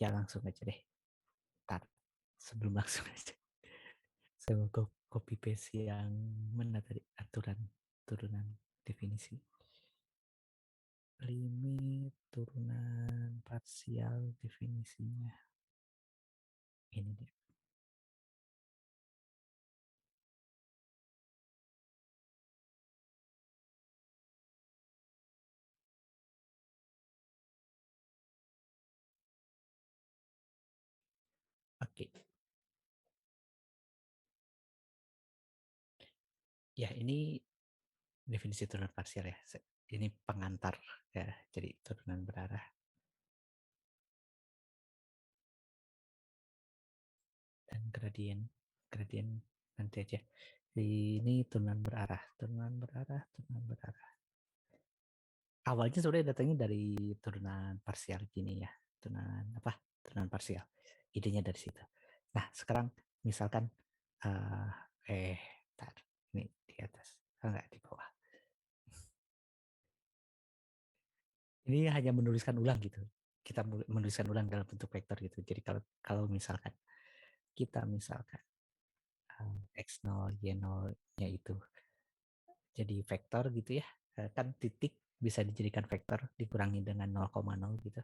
Ya langsung aja deh. Ntar sebelum langsung aja. Saya mau copy paste yang mana tadi aturan turunan definisi. Limit turunan parsial definisinya. Ini dia. Oke. Ya, ini definisi turunan parsial ya. Ini pengantar ya. Jadi turunan berarah dan gradien. Gradien nanti aja. Ini turunan berarah, turunan berarah, turunan berarah. Awalnya sebenarnya datangnya dari turunan parsial gini ya. Turunan apa? Turunan parsial. Idenya dari situ. Nah, sekarang misalkan eh eh tar, ini di atas. Enggak di bawah. Ini hanya menuliskan ulang gitu. Kita menuliskan ulang dalam bentuk vektor gitu. Jadi kalau kalau misalkan kita misalkan X0 Y0-nya itu jadi vektor gitu ya. Kan titik bisa dijadikan vektor dikurangi dengan 0,0 gitu.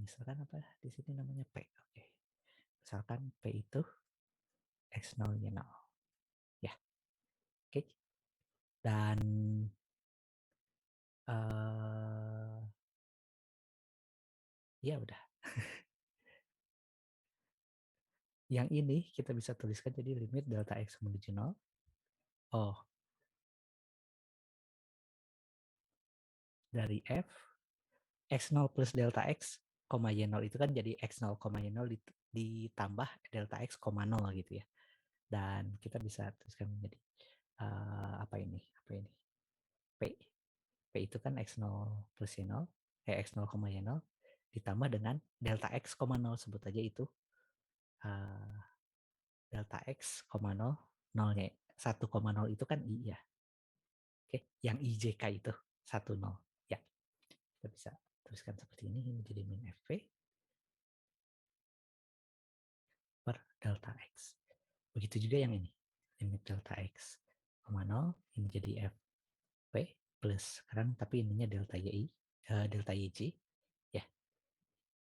Misalkan apa di sini namanya P. Oke. Misalkan P itu X0 Y0. Ya, oke. Dan ya udah. Yang ini kita bisa tuliskan jadi limit delta X menuju 0. Oh, dari F X0 plus delta X, Y0 itu kan jadi X0, Y0 ditambah delta X, 0 gitu ya. Dan kita bisa tuliskan menjadi apa ini? Apa ini? P. P itu kan X0 plus Y0, X0, Y0 ditambah dengan delta X, 0 sebut aja itu delta X, 0, 0-nya 1,0 itu kan I ya. Oke, yang IJK itu 10. Ya, kita bisa tuliskan seperti ini menjadi min FP per delta X. Begitu juga yang ini. Limit delta X, 0, ini jadi FP plus. Sekarang tapi ininya delta YI, delta YJ. Ya,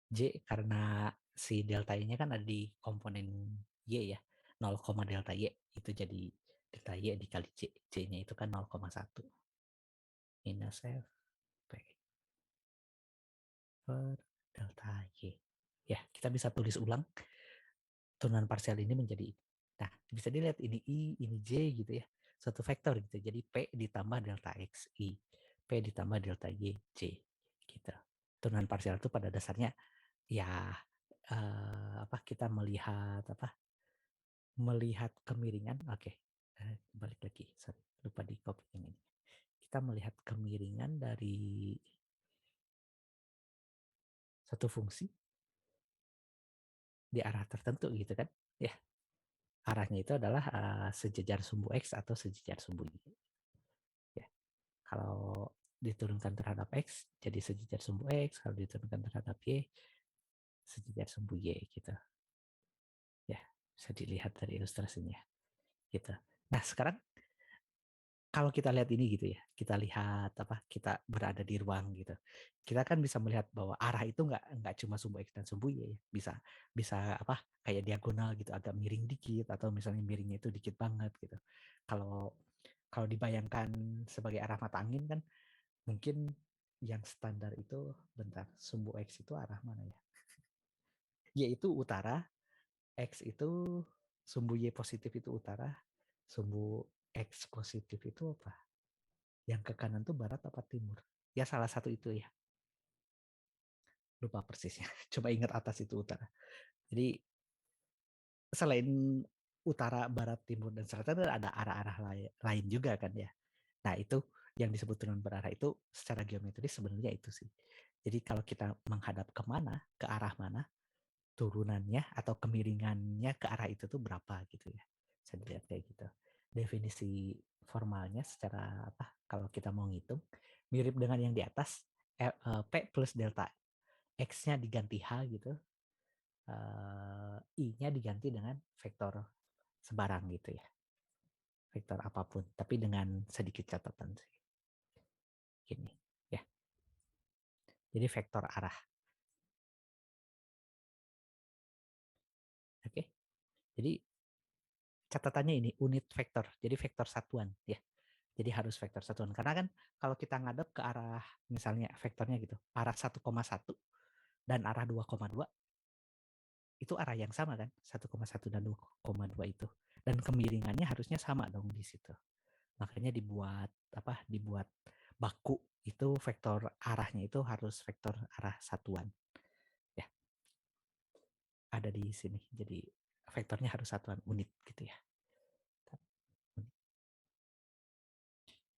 J karena si delta Y-nya kan ada di komponen Y ya. 0, delta Y. Itu jadi delta Y dikali J. J-nya itu kan 0,1. Minus FP per delta Y. Ya, kita bisa tulis ulang turunan parsial ini menjadi ini. Nah, bisa dilihat ini I, ini J gitu ya. Suatu vektor gitu. Jadi P ditambah delta X, I. P ditambah delta Y, J. Gitu. Turunan parsial itu pada dasarnya ya apa kita melihat apa melihat kemiringan. Oke. Balik lagi. Sorry, lupa di copy yang ini. Kita melihat kemiringan dari satu fungsi di arah tertentu gitu kan. Ya, arahnya itu adalah sejajar sumbu X atau sejajar sumbu Y. Ya. Kalau diturunkan terhadap X, jadi sejajar sumbu X. Kalau diturunkan terhadap Y, sejajar sumbu Y gitu. Ya, bisa dilihat dari ilustrasinya. Gitu. Nah, sekarang kalau kita lihat ini gitu ya, kita lihat apa kita berada di ruang gitu, kita kan bisa melihat bahwa arah itu nggak cuma sumbu X dan sumbu Y ya, bisa bisa apa kayak diagonal gitu, agak miring dikit atau misalnya miringnya itu dikit banget gitu. Kalau kalau dibayangkan sebagai arah mata angin kan mungkin yang standar itu bentar sumbu X itu arah mana ya? Y itu utara, X itu sumbu Y positif itu utara, sumbu X positif itu apa? Yang ke kanan tuh barat apa timur? Ya salah satu itu ya. Lupa persisnya. Coba ingat atas itu utara. Jadi selain utara, barat, timur, dan selatan ada arah-arah lain juga kan ya. Nah itu yang disebut turunan berarah itu secara geometris sebenarnya itu sih. Jadi kalau kita menghadap kemana, ke arah mana, turunannya atau kemiringannya ke arah itu tuh berapa gitu ya. Bisa dilihat kayak gitu. Definisi formalnya secara apa? Kalau kita mau ngitung mirip dengan yang di atas P plus delta X-nya diganti H gitu. I-nya diganti dengan vektor sebarang gitu ya. Vektor apapun, tapi dengan sedikit catatan sih. Gini, ya. Jadi vektor arah. Oke. Jadi catatannya ini unit vektor. Jadi vektor satuan ya. Jadi harus vektor satuan. Karena kan kalau kita ngadep ke arah misalnya vektornya gitu, arah 1,1 dan arah 2,2 itu arah yang sama kan? 1,1 dan 2,2 itu. Dan kemiringannya harusnya sama dong di situ. Makanya dibuat apa? Dibuat baku itu vektor arahnya itu harus vektor arah satuan. Ya, ada di sini. Jadi vektornya harus satuan unit gitu ya.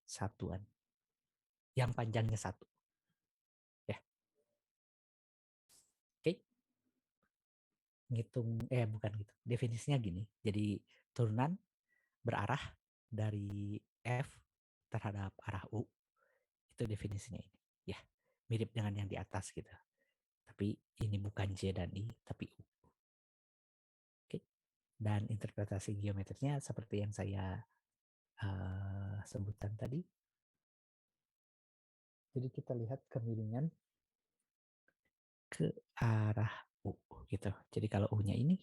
Satuan. Yang panjangnya satu. Ya, oke. Ngitung bukan gitu. Definisinya gini. Jadi turunan berarah dari F terhadap arah U. Itu definisinya ini. Ya, mirip dengan yang di atas gitu. Tapi ini bukan J dan I, tapi U. Oke. Dan interpretasi geometrinya seperti yang saya sebutkan tadi. Jadi kita lihat kemiringan ke arah U gitu. Jadi kalau U-nya ini,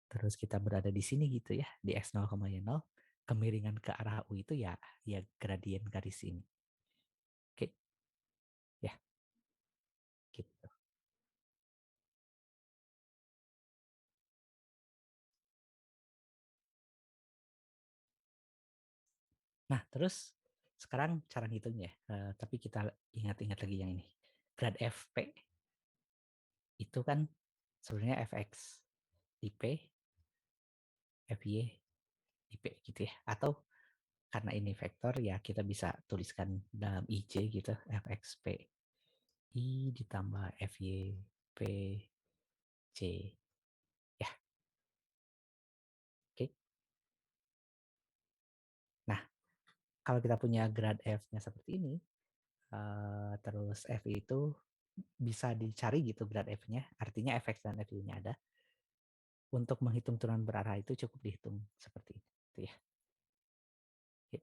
terus kita berada di sini gitu ya, di X0, Y0, kemiringan ke arah U itu ya gradien garis ini. Oke, ya gitu. Nah, terus sekarang cara ngitungnya, tapi kita ingat-ingat lagi yang ini. Grad FP itu kan sebenarnya Fx di P, Fy di P gitu ya. Atau karena ini vektor ya kita bisa tuliskan dalam IJ gitu, Fxp I ditambah Fy P C. Ya, oke. Nah, kalau kita punya grad F-nya seperti ini, terus F itu bisa dicari gitu grad F-nya, artinya Fx dan Fy-nya ada. Untuk menghitung turunan berarah itu cukup dihitung seperti ini. Itu ya. Oke.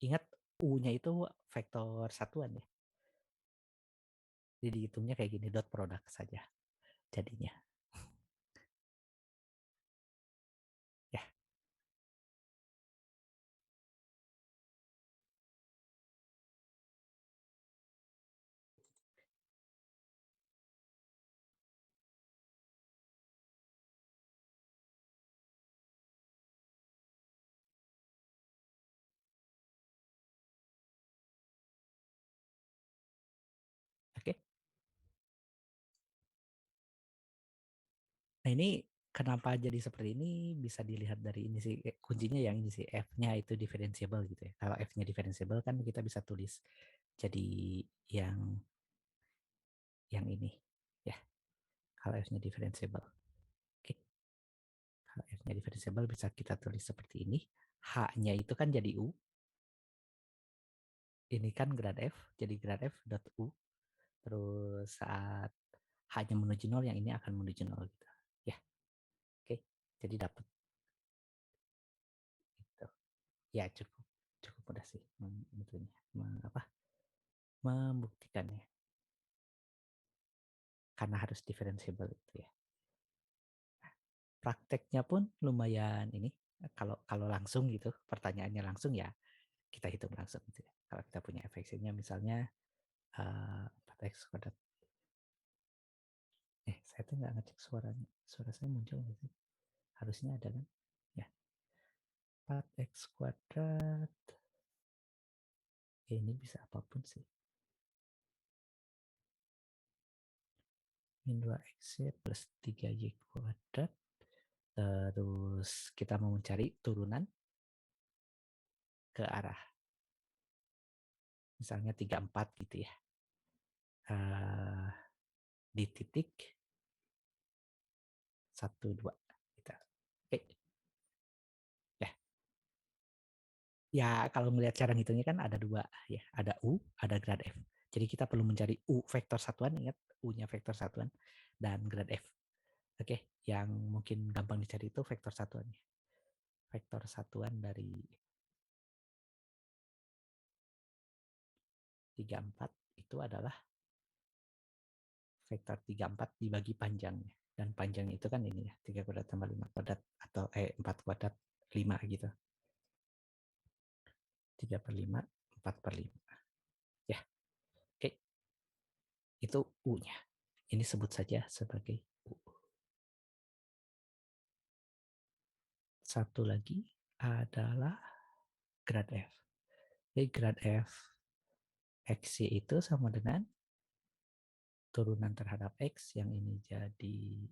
Ingat U-nya itu vektor satuan ya. Jadi dihitungnya kayak gini, dot product saja jadinya. Ya, oke. Nah ini kenapa jadi seperti ini bisa dilihat dari ini sih kuncinya yang ini sih F-nya itu differentiable gitu ya. Kalau F-nya differentiable kan kita bisa tulis jadi yang ini ya. Kalau F-nya differentiable. Oke. Kalau F-nya differentiable bisa kita tulis seperti ini. H-nya itu kan jadi U. Ini kan grad F, jadi grad F dot U. Terus saat H-nya menuju 0, yang ini akan menuju 0 gitu. Ya, oke. Jadi dapat gitu. Ya cukup cukup mudah sih apa membuktikannya karena harus differentiable itu ya. Prakteknya pun lumayan ini kalau kalau langsung gitu pertanyaannya langsung ya kita hitung langsung gitu ya. Kalau kita punya efeknya misalnya 4x kuadrat. Saya tuh nggak ngecek suaranya. Suara saya muncul nggak sih? Harusnya ada kan? Ya, 4x kuadrat. Ini bisa apapun sih. Min 2x plus 3y kuadrat. Terus kita mau mencari turunan ke arah misalnya 34 gitu ya. Di titik 1, 2 kita. Oke. Ya. Ya, kalau melihat cara ngitungnya kan ada dua ya, ada U, ada grad F. Jadi kita perlu mencari U vektor satuan, ingat U-nya vektor satuan dan grad F. Oke, yang mungkin gampang dicari itu vektor satuannya. Vektor satuan dari 34 itu adalah vektor 34 dibagi panjangnya. Dan panjangnya itu kan ini ya, 3 kuadrat tambah 5 kuadrat atau 4 kuadrat 5 gitu. 3/5, 4/5. Ya, oke. Itu U-nya. Ini sebut saja sebagai U. Satu lagi adalah grad F. Jadi grad F X itu sama dengan turunan terhadap X yang ini jadi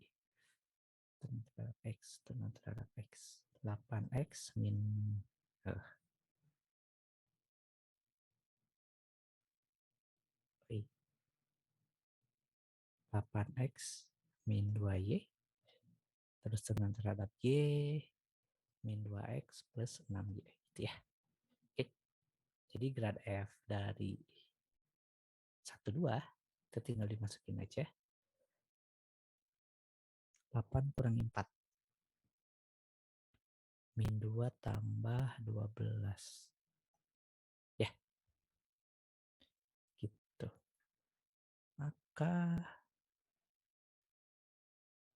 turunan terhadap X, turunan terhadap X. 8X min 8X min 2Y terus turunan terhadap Y min 2X plus 6Y gitu ya. Oke. Jadi grad F dari 1, 2 itu tinggal dimasukin aja. 8 kurangi 4 min 2 tambah 12. Ya, gitu. Maka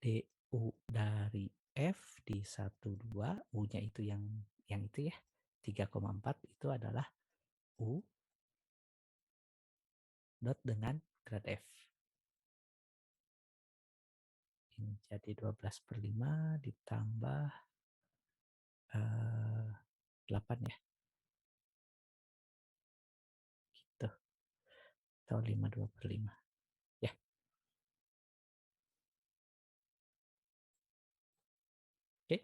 DU dari F di 1, 2, U-nya itu yang itu ya, 3,4 itu adalah U dot dengan grad F. Ini jadi 12/5 ditambah 8 ya, gitu. Atau 52/5. Ya, oke.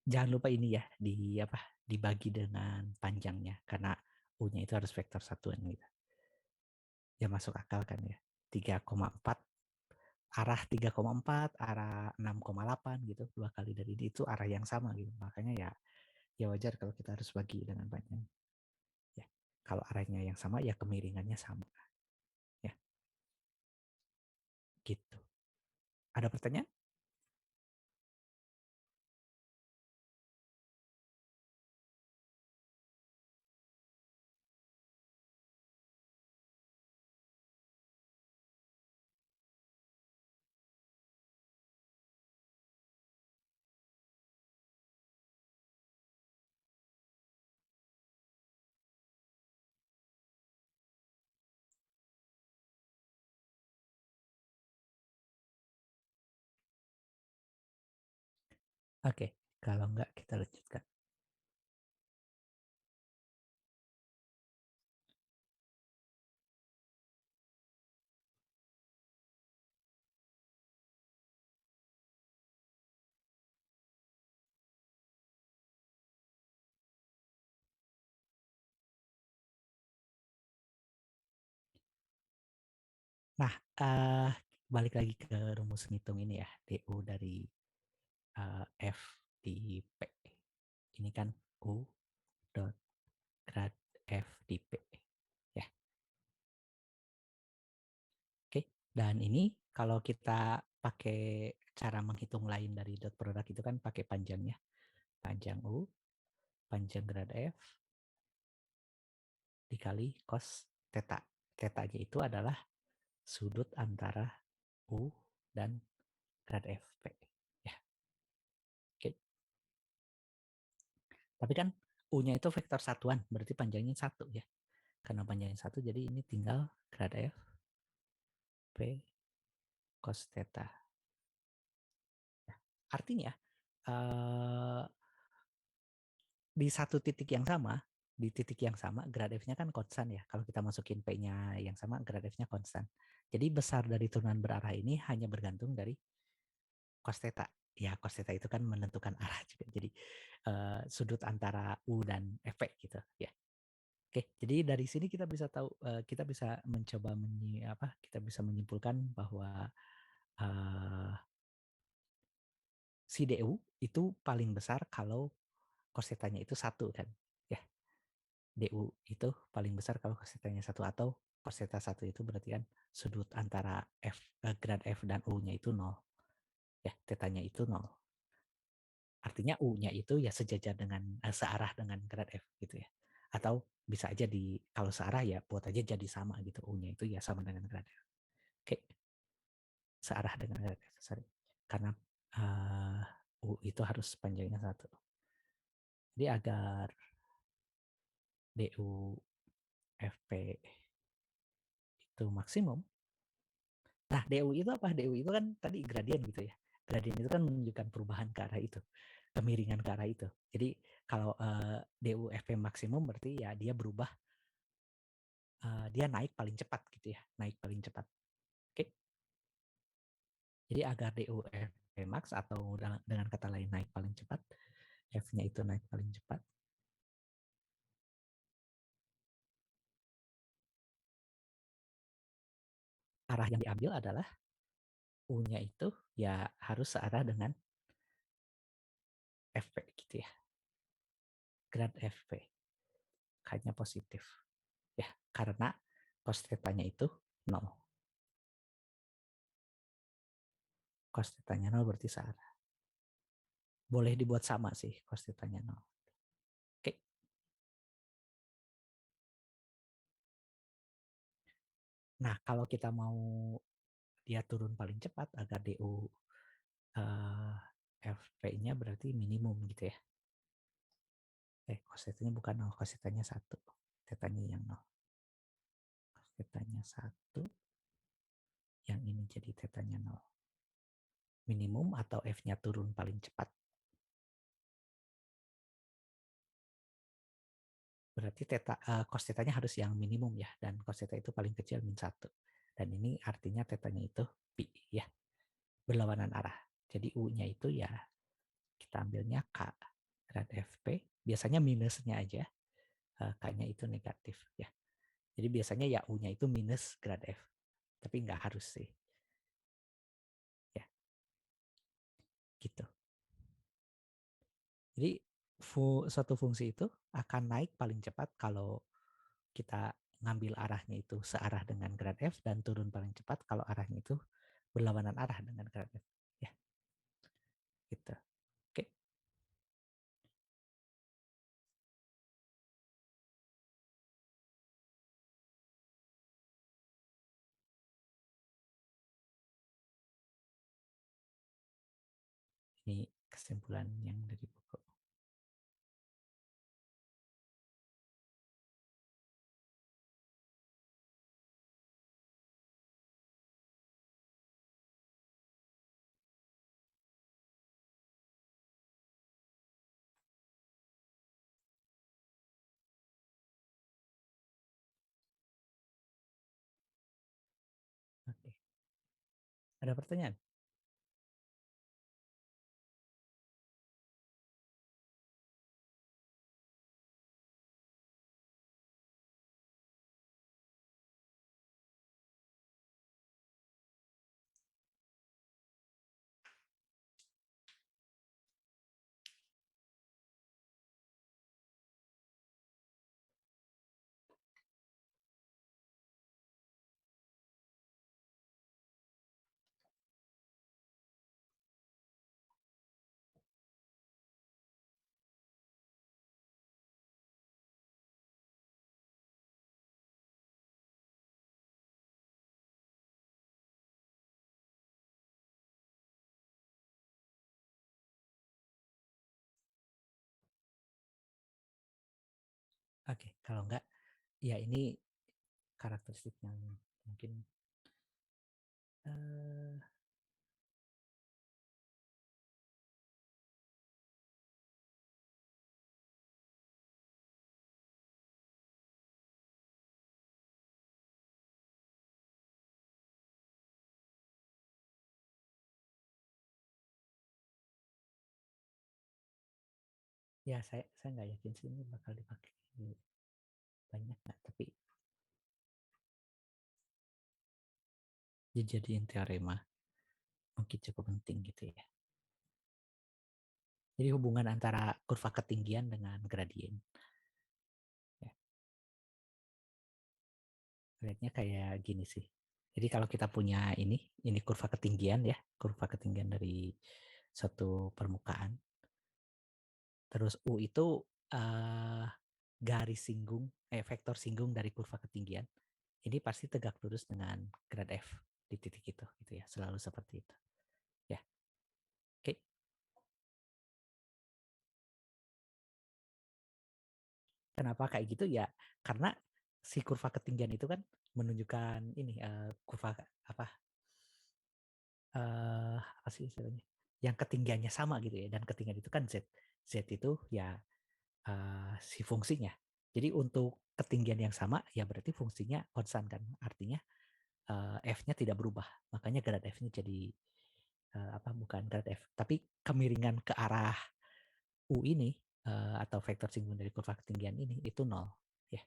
Jangan lupa ini ya, dibagi dengan panjangnya karena U-nya itu harus vektor satuan gitu. Ya masuk akal kan ya. 3,4 arah 3,4, arah 6,8 gitu, 2 kali dari itu arah yang sama gitu. Makanya ya wajar kalau kita harus bagi dengan panjang. Ya. Kalau arahnya yang sama ya kemiringannya sama. Ya, gitu. Ada pertanyaan? Oke, kalau enggak kita lanjutkan. Nah, balik lagi ke rumus ngitung ini ya, DU dari F di P. Ini kan U dot grad F di P. Ya, oke. Dan ini kalau kita pakai cara menghitung lain dari dot product itu kan pakai panjangnya. Panjang U, panjang grad F, dikali cos theta. Theta-nya itu adalah sudut antara U dan grad F P. Ya, oke. Tapi kan U-nya itu vektor satuan, berarti panjangnya 1 ya. Karena panjangnya 1, jadi ini tinggal grad F P cos theta. Ya, artinya di satu titik yang sama, di titik yang sama, grad F-nya kan konstan ya. Kalau kita masukin P-nya yang sama, grad F-nya konstan. Jadi besar dari turunan berarah ini hanya bergantung dari cos theta. Ya, cos theta itu kan menentukan arah juga. Jadi sudut antara U dan F gitu ya. Oke, jadi dari sini kita bisa tahu, kita bisa mencoba kita bisa menyimpulkan bahwa si DU itu paling besar kalau kosetanya itu satu kan. Ya, DU itu paling besar kalau kosetanya satu, atau koseta satu itu berarti kan sudut antara grad F dan U-nya itu nol. Ya, tetanya itu nol. Artinya U-nya itu ya sejajar dengan searah dengan grad F gitu ya. Atau bisa aja kalau searah ya buat aja jadi sama gitu. U-nya itu ya sama dengan grad F. Oke, searah dengan grad F. Sorry. Karena U itu harus panjangnya satu. Jadi agar DU FP itu maksimum. Nah, DU itu apa? DU itu kan tadi gradien gitu ya. Gradien itu kan menunjukkan perubahan ke arah itu, kemiringan ke arah itu. Jadi kalau DU FP maksimum berarti ya dia berubah, dia naik paling cepat gitu ya, naik paling cepat. Oke. Jadi agar DU FP max atau dengan kata lain naik paling cepat, F-nya itu naik paling cepat, arah yang diambil adalah U-nya itu ya harus searah dengan FP gitu ya. Grad FP hanya positif. Ya, karena cos theta-nya itu 0. Cos theta-nya 0 berarti searah. Boleh dibuat sama sih cos theta-nya 0. Oke. Nah, kalau kita mau dia turun paling cepat agar DU FP-nya berarti minimum gitu ya. Cos theta-nya bukan 0, cos theta-nya 1. Theta-nya yang 0. Cos theta-nya 1, yang ini jadi theta-nya 0. Minimum atau F-nya turun paling cepat. Berarti cos theta-nya harus yang minimum ya, dan cos theta itu paling kecil min 1. Dan ini artinya theta-nya itu pi ya, berlawanan arah. Jadi U-nya itu ya kita ambilnya K grad FP, biasanya minusnya aja, K-nya itu negatif ya. Jadi biasanya ya U-nya itu minus grad F, tapi nggak harus sih. Ya, gitu. Jadi suatu fungsi itu akan naik paling cepat kalau kita ngambil arahnya itu searah dengan grad F, dan turun paling cepat kalau arahnya itu berlawanan arah dengan grad F. Ya, gitu. Oke. Ini kesimpulan yang dari buku. Oke. Ada pertanyaan? Oke, kalau enggak, ya ini karakteristik yang mungkin eh, ya saya nggak yakin sih ini bakal dipakai banyak nggak, tapi dijadiin teorema mungkin cukup penting gitu ya. Jadi hubungan antara kurva ketinggian dengan gradien. Ya, lihatnya kayak gini sih. Jadi kalau kita punya ini kurva ketinggian ya, kurva ketinggian dari suatu permukaan. Terus U itu uh, garis singgung, vektor singgung dari kurva ketinggian. Ini pasti tegak lurus dengan grad F di titik itu, gitu ya. Selalu seperti itu. Ya, oke. Kenapa kayak gitu ya? Karena si kurva ketinggian itu kan menunjukkan ini kurva apa apa sih istilahnya? Yang ketinggiannya sama gitu ya. Dan ketinggian itu kan Z. Z itu ya si fungsinya. Jadi untuk ketinggian yang sama ya berarti fungsinya konstan kan. Artinya F-nya tidak berubah. Makanya grad F-nya jadi apa bukan grad F, tapi kemiringan ke arah U ini atau vektor singgung dari kurva ketinggian ini itu nol. Ya.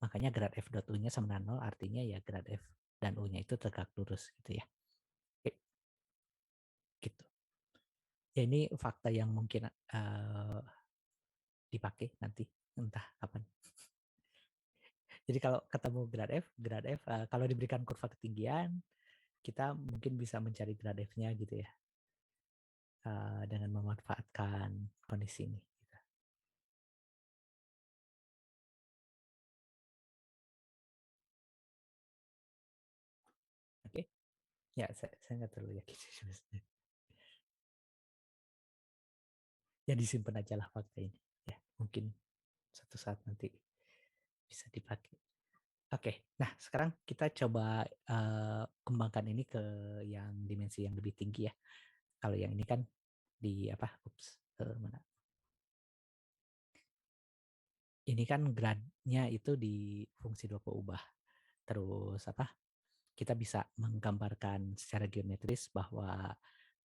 Makanya grad F dot U-nya sama dengan nol, artinya ya grad F dan U-nya itu tegak lurus gitu ya. Oke, gitu. Ya ini fakta yang mungkin dipakai nanti entah kapan. Jadi kalau ketemu grad F kalau diberikan kurva ketinggian, kita mungkin bisa mencari grad F-nya gitu ya, dengan memanfaatkan kondisi ini. Gitu. Oke, ya saya nggak terlalu yakin sih sebenarnya. Ya disimpan aja lah fakta ini. Ya mungkin suatu saat nanti bisa dipakai. Oke, nah sekarang kita coba kembangkan ini ke yang dimensi yang lebih tinggi ya. Kalau yang ini kan di apa? Ups, mana? Ini kan gradnya itu di fungsi dua peubah. Terus apa? Kita bisa menggambarkan secara geometris bahwa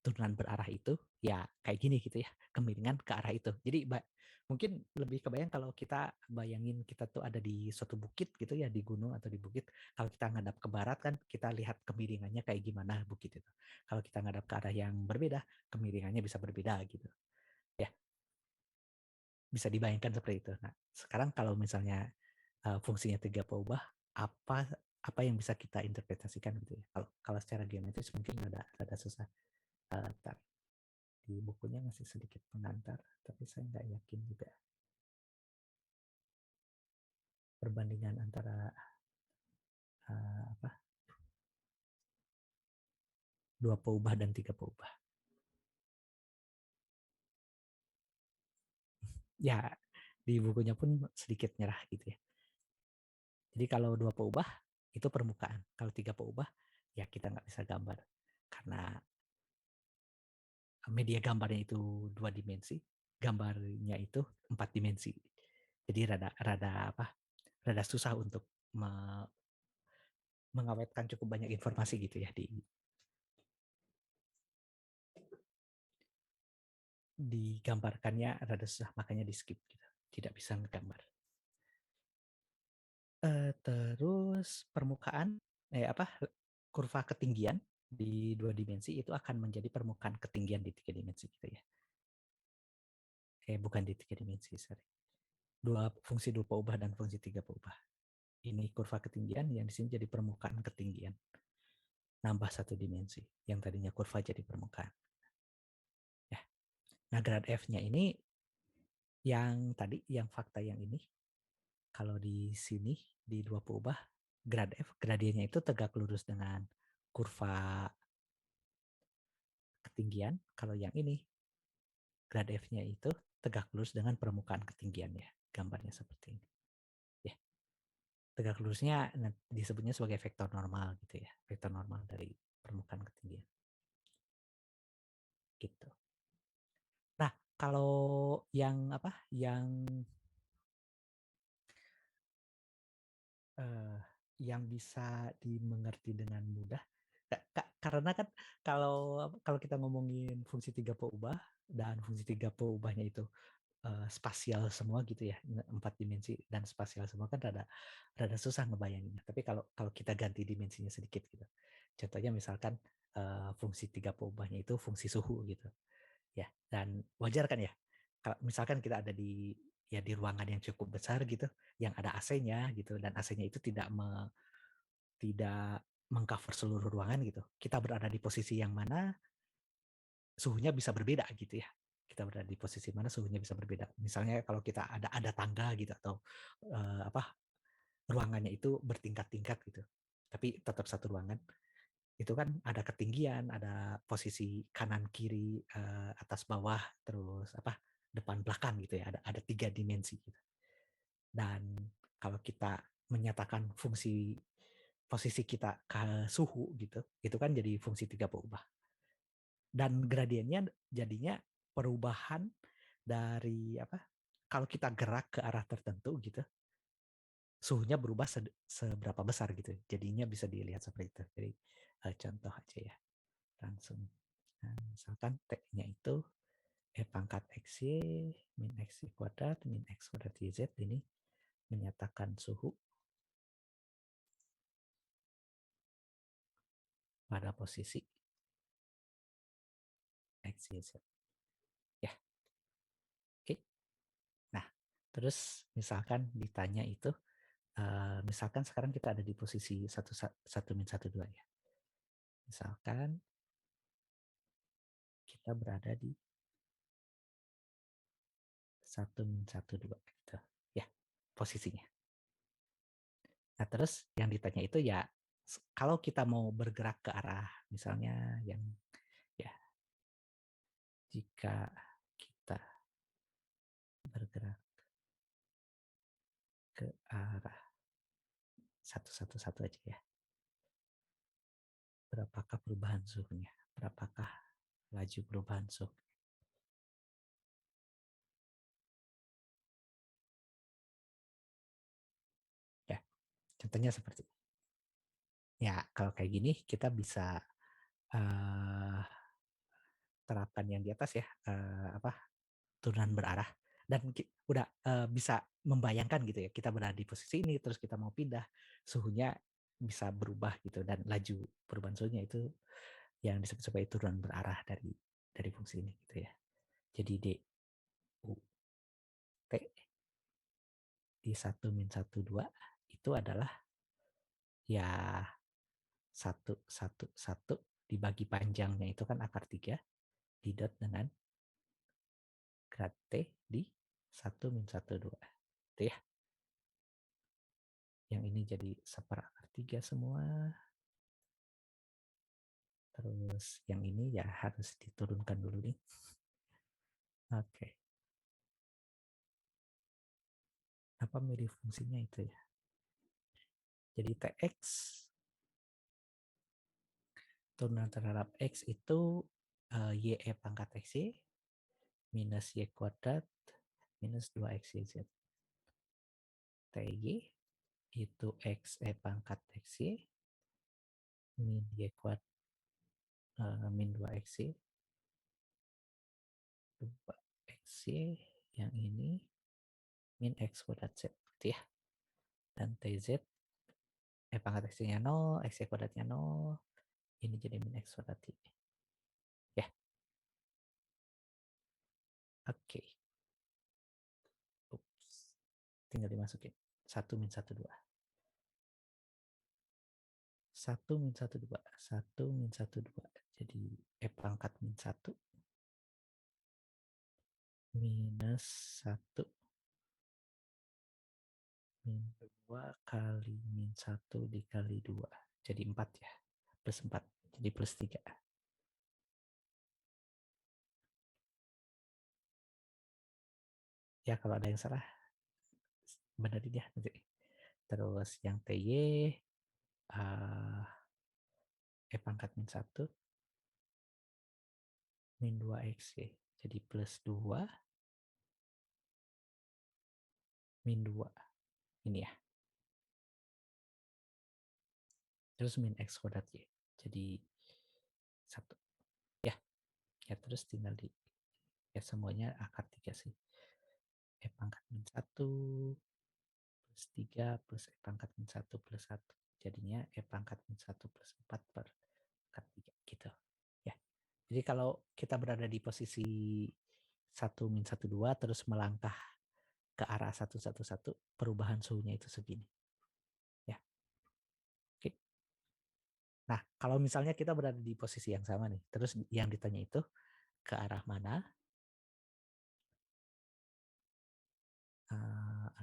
turunan berarah itu ya kayak gini gitu ya, kemiringan ke arah itu. Jadi mungkin lebih kebayang kalau kita bayangin kita tuh ada di suatu bukit gitu ya, di gunung atau di bukit. Kalau kita ngadap ke barat kan kita lihat kemiringannya kayak gimana bukit itu. Kalau kita ngadap ke arah yang berbeda, kemiringannya bisa berbeda gitu. Ya, bisa dibayangkan seperti itu. Nah, sekarang kalau misalnya fungsinya tiga peubah, apa apa yang bisa kita interpretasikan gitu ya. Kalau kalau secara geometris mungkin ada susah. Tar, di bukunya masih sedikit pengantar, tapi saya nggak yakin juga perbandingan antara apa dua peubah dan tiga peubah. Ya di bukunya pun sedikit nyerah gitu ya. Jadi kalau dua peubah itu permukaan, kalau tiga peubah ya kita nggak bisa gambar karena media gambarnya itu dua dimensi, gambarnya itu empat dimensi. Jadi rada rada apa? Rada susah untuk mengawetkan cukup banyak informasi gitu ya digambarkannya rada susah, makanya di skip gitu. Tidak bisa ngegambar. Terus permukaan apa kurva ketinggian di dua dimensi itu akan menjadi permukaan ketinggian di tiga dimensi gitu ya. Bukan di tiga dimensi, sorry. Dua fungsi dua peubah dan fungsi tiga peubah. Ini kurva ketinggian yang di sini jadi permukaan ketinggian. Nambah satu dimensi. Yang tadinya kurva jadi permukaan. Ya. Nah, grad F-nya ini yang tadi, yang fakta yang ini, kalau di sini, di dua peubah, grad F, gradiennya itu tegak lurus dengan kurva ketinggian. Kalau yang ini, grad F-nya itu tegak lurus dengan permukaan ketinggian ya. Gambarnya seperti ini. Ya, tegak lurusnya disebutnya sebagai vektor normal gitu ya. Vektor normal dari permukaan ketinggian. Gitu. Nah, kalau yang apa? Eh, yang bisa dimengerti dengan mudah. Karena kan kalau kita ngomongin fungsi tiga peubah dan fungsi tiga peubahnya itu spasial semua gitu ya, empat dimensi dan spasial semua kan rada rada susah ngebayanginnya. Tapi kalau kalau kita ganti dimensinya sedikit gitu. Contohnya misalkan fungsi tiga peubahnya itu fungsi suhu gitu. Ya, dan wajar kan ya misalkan kita ada di ruangan yang cukup besar gitu, yang ada AC-nya gitu, dan AC-nya itu tidak mengcover seluruh ruangan gitu. Kita berada di posisi yang mana suhunya bisa berbeda gitu ya. Kita berada di posisi mana suhunya bisa berbeda. Misalnya kalau kita ada tangga gitu, atau ruangannya itu bertingkat-tingkat gitu, tapi tetap satu ruangan. Itu kan ada ketinggian, ada posisi kanan kiri, atas bawah, terus depan belakang gitu ya. Ada 3 dimensi gitu. Dan kalau kita menyatakan posisi kita ke suhu gitu, itu kan jadi fungsi 3 berubah. Dan gradiennya jadinya perubahan dari kalau kita gerak ke arah tertentu gitu, suhunya berubah seberapa besar gitu. Jadinya bisa dilihat seperti itu. Jadi contoh aja ya, langsung. Nah, misalkan T-nya itu E pangkat XY min XY kuadrat min X kuadrat YZ, ini menyatakan suhu pada posisi X, Y, Z. Ya, oke. Nah, terus misalkan ditanya itu, misalkan sekarang kita ada di posisi 1 min 1 2 ya. Misalkan kita berada di 1 min 1 2 gitu. Ya, posisinya. Nah, terus yang ditanya itu ya, kalau kita mau bergerak ke arah misalnya yang ya, jika kita bergerak ke arah 1 1 1 aja ya. Berapakah perubahan suhunya? Berapakah laju perubahan suhu? Ya, contohnya seperti ini. Ya, kalau kayak gini kita bisa uh, terapkan yang di atas ya, turunan berarah, dan udah bisa membayangkan gitu ya, kita berada di posisi ini terus kita mau pindah, suhunya bisa berubah gitu, dan laju perubahan suhunya itu yang disebut sebagai turunan berarah dari fungsi ini gitu ya. Jadi D U T di 1 min 1 2 itu adalah ya 1 1 1 dibagi panjangnya itu kan akar 3 didot dengan grad T di 1 min 1 2 itu ya. Yang ini jadi 1/3 semua. Terus yang ini ya harus diturunkan dulu nih. Oke. Apa mirip fungsinya itu ya? Jadi Tx turunan terhadap X itu YE pangkat XY minus Y kuadrat minus 2XYZ. TY itu XE pangkat XY min Y kuadrat min 2XY 2XY yang ini min X kuadrat Z gitu ya. Dan TZ pangkat X-nya 0, X kuadratnya 0, ini jadi min X kuadrat Y. Ya, oke. Ups. Tinggal dimasukin 1 min 1 2. 1 min 1 2. 1 min 1 2. Jadi pangkat min 1 minus 1 min 2 kali min 1 dikali 2. Jadi 4 ya. Plus 4. Jadi plus 3. Ya, kalau ada yang salah, benerin ya nanti. Terus yang TY pangkat min 1 min 2x ya. Jadi plus 2 min 2. Ini ya. Terus min x kuadrat y. Jadi 1. Ya. Ya, terus tinggal ya semuanya akar 3 sih. Pangkat min 1 plus 3 plus pangkat min 1 plus 1. Jadinya pangkat min 1 plus 4 per akar 3 gitu. Ya. Jadi kalau kita berada di posisi 1 min 1 2 terus melangkah ke arah 1 1 1, perubahan suhunya itu segini. Ya. Oke. Nah, kalau misalnya kita berada di posisi yang sama nih, terus yang ditanya itu ke arah mana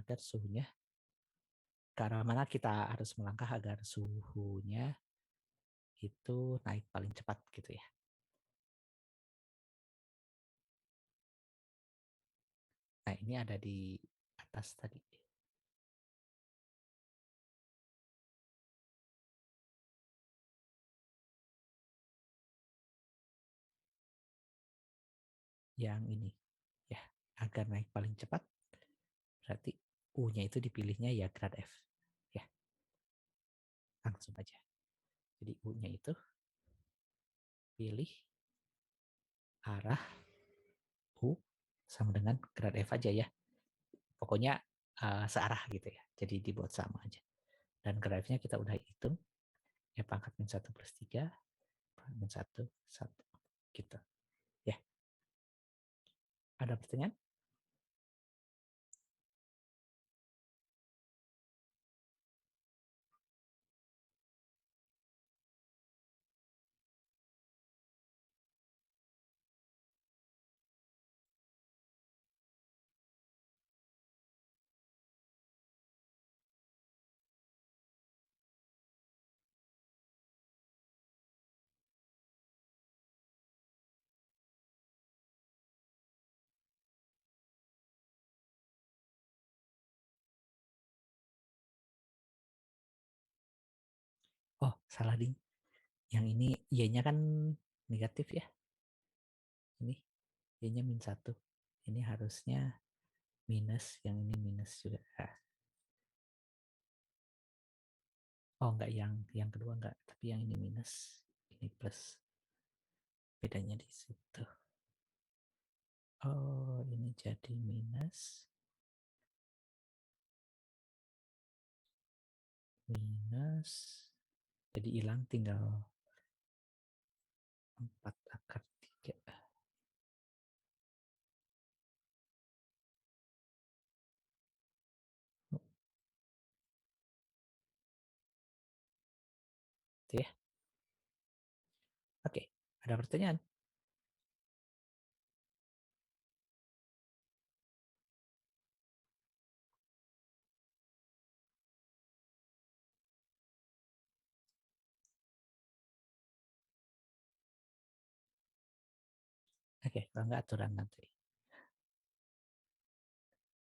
agar suhunya, ke arah mana kita harus melangkah agar suhunya itu naik paling cepat gitu ya. Nah, ini ada di atas tadi. Yang ini. Ya, agar naik paling cepat, berarti U-nya itu dipilihnya ya grad F. Ya, langsung aja. Jadi U-nya itu pilih arah U sama dengan grad F aja ya. Pokoknya searah gitu ya. Jadi dibuat sama aja. Dan grad F-nya kita udah hitung. Ya pangkat min 1 plus 3, min 1, 1. Gitu. Ya, ada pertanyaan? Oh, salah ding. Yang ini Y-nya kan negatif ya. Ini Y-nya min 1. Ini harusnya minus, yang ini minus juga. Oh, enggak, yang kedua enggak, tapi yang ini minus, ini plus. Bedanya di situ. Oh, ini jadi minus. Minus. Jadi hilang tinggal 4/3. Itu ya. Oke, ada pertanyaan? Oke, kalau enggak aturan nanti.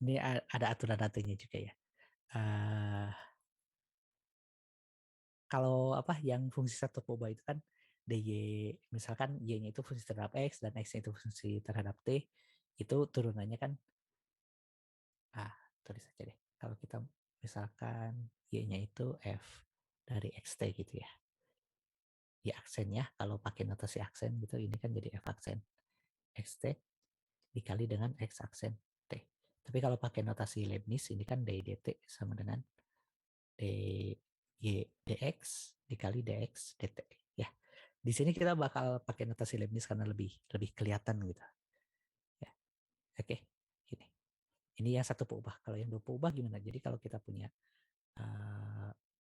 Ini ada aturan nantinya juga ya. Uh, Kalau apa yang fungsi satu ubah itu kan dy, misalkan y-nya itu fungsi terhadap x dan x-nya itu fungsi terhadap t, itu turunannya kan tulis aja deh. Kalau kita misalkan y-nya itu f dari xt gitu ya. Y aksennya kalau pakai notasi aksen gitu ini kan jadi f aksen xt dikali dengan x aksen t. Tapi kalau pakai notasi Leibniz ini kan dy dt sama dengan dy dx dikali dx dt ya. Di sini kita bakal pakai notasi Leibniz karena lebih lebih kelihatan gitu. Ya. Oke, gini. Ini yang satu peubah. Kalau yang dua peubah gimana? Jadi kalau kita punya uh,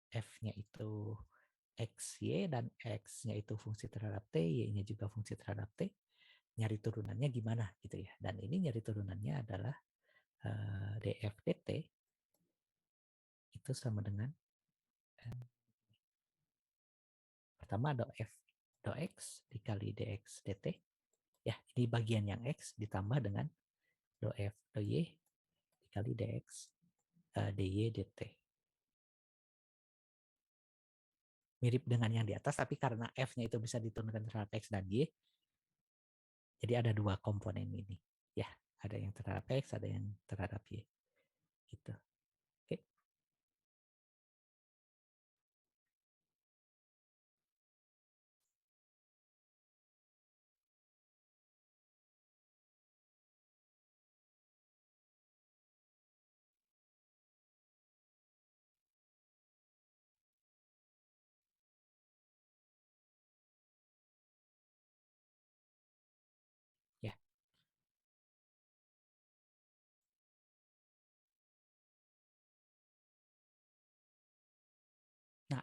f-nya itu xy dan x-nya itu fungsi terhadap t, y-nya juga fungsi terhadap t, nyari turunannya gimana gitu ya. Dan ini nyari turunannya adalah df dt itu sama dengan pertama do f do x dikali dx dt. Ya, ini bagian yang x ditambah dengan do f do y dikali dx dy dt. Mirip dengan yang di atas, tapi karena f-nya itu bisa diturunkan terhadap x dan y, jadi ada dua komponen ini. Ya, ada yang terhadap x, ada yang terhadap y. Gitu. Oke. Ya.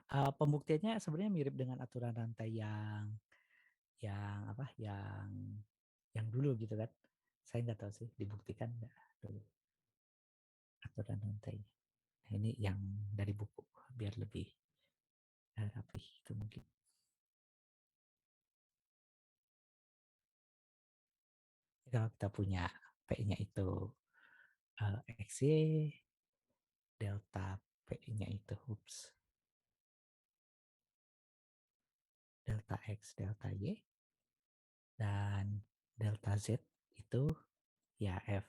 Pembuktiannya sebenarnya mirip dengan aturan rantai yang apa yang dulu gitu kan. Saya nggak tahu sih dibuktikan nggak dulu aturan rantainya. Nah, ini yang dari buku biar lebih rapi itu mungkin. Kalau kita punya P-nya itu XY, delta P-nya itu delta X, delta Y, dan delta Z itu ya F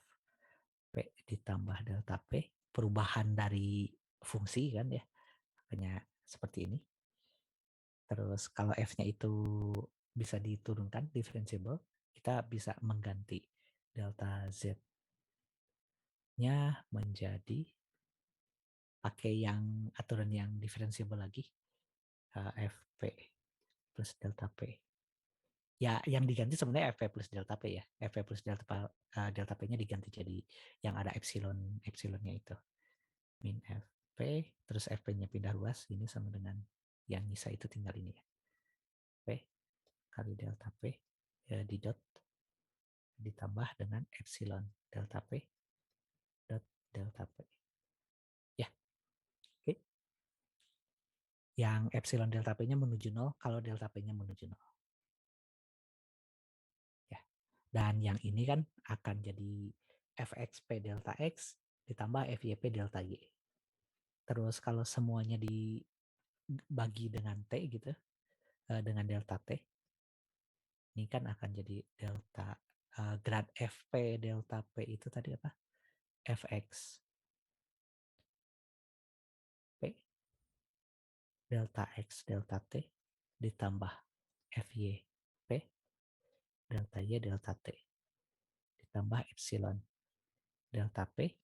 P ditambah delta P, perubahan dari fungsi kan ya, makanya seperti ini. Terus kalau F-nya itu bisa diturunkan, differentiable, kita bisa mengganti delta Z-nya menjadi pakai yang aturan yang differentiable lagi, FP plus delta P. Ya, yang diganti sebenarnya FP plus delta P ya. FP plus delta P-nya diganti jadi yang ada epsilonnya itu. Min FP, terus FP-nya pindah luas, ini sama dengan yang nyisa itu tinggal ini ya. P kali delta P ya, di dot ditambah dengan epsilon delta P dot delta P. Ya, oke. Yang epsilon delta P-nya menuju 0 kalau delta P-nya menuju 0. Ya. Dan yang ini kan akan jadi fxp delta X ditambah fyp delta Y. Terus kalau semuanya dibagi dengan T gitu, dengan delta T, ini kan akan jadi delta grad fp delta P itu tadi apa? Fx P delta X delta T ditambah Fy P delta Y delta T ditambah epsilon delta P,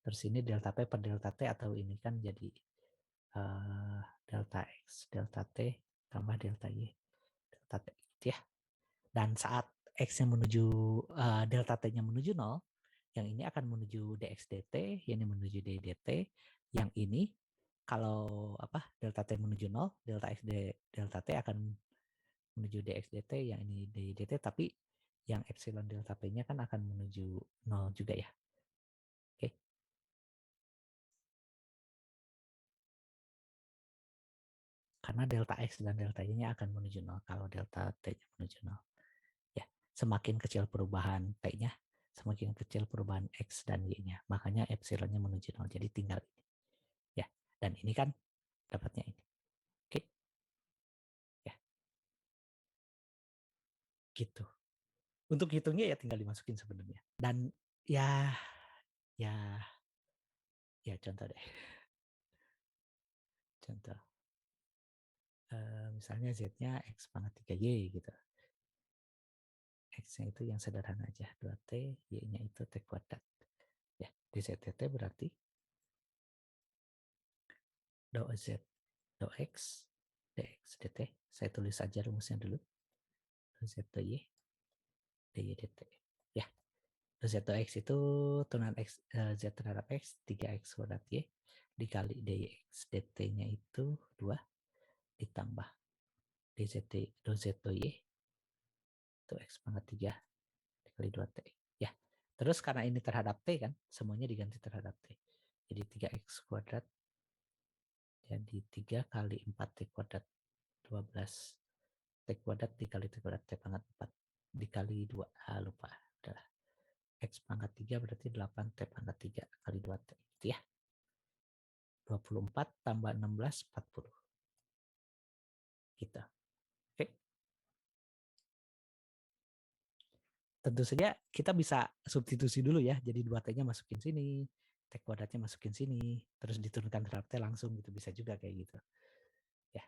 terus ini delta P per delta T atau ini kan jadi delta X delta T tambah delta Y delta T gitu ya. Dan saat X-nya menuju delta T-nya menuju 0, yang ini akan menuju dx dt, yang ini menuju dy dt, yang ini kalau apa delta T menuju 0, delta X delta T akan menuju dx dt, yang ini dy dt, tapi yang epsilon delta P-nya kan akan menuju 0 juga ya. Oke. Karena delta X dan delta Y-nya akan menuju 0 kalau delta T-nya menuju 0. Ya, semakin kecil perubahan T-nya, semakin kecil perubahan X dan Y-nya. Makanya epsilonnya menuju 0. Jadi tinggal ini. Ya, dan ini kan dapatnya ini. Oke. Ya, gitu. Untuk hitungnya ya tinggal dimasukin sebenarnya. Dan ya ya ya contoh deh. Contoh. Misalnya Z-nya X pangkat 3Y gitu. X-nya itu yang sederhana aja. 2T, Y-nya itu T kuadrat. Ya, di ZTT berarti dou Z, dou X, dx dt. Saya tulis aja rumusnya dulu. Dou Z, dou Y, dy dt. Ya, dou Z, dou X itu turunan X, Z terhadap X, 3X kuadrat Y, dikali dx dt-nya itu 2, ditambah dz, dou Z, dou Y, itu X pangkat 3, dikali 2T. Ya, terus karena ini terhadap T kan, semuanya diganti terhadap T. Jadi 3X kuadrat jadi 3 kali 4T kuadrat 12. T kuadrat dikali T kuadrat T pangkat 4 dikali 2. Lupa. Udah. X pangkat 3 berarti 8 T pangkat 3 kali 2T. Gitu ya. 24 tambah 16, 40. Gitu. Oke. Tentu saja kita bisa substitusi dulu ya. Jadi 2T-nya masukin sini. T kuadratnya masukin sini. Terus diturunkan terhadap T langsung gitu. Bisa juga kayak gitu. Ya.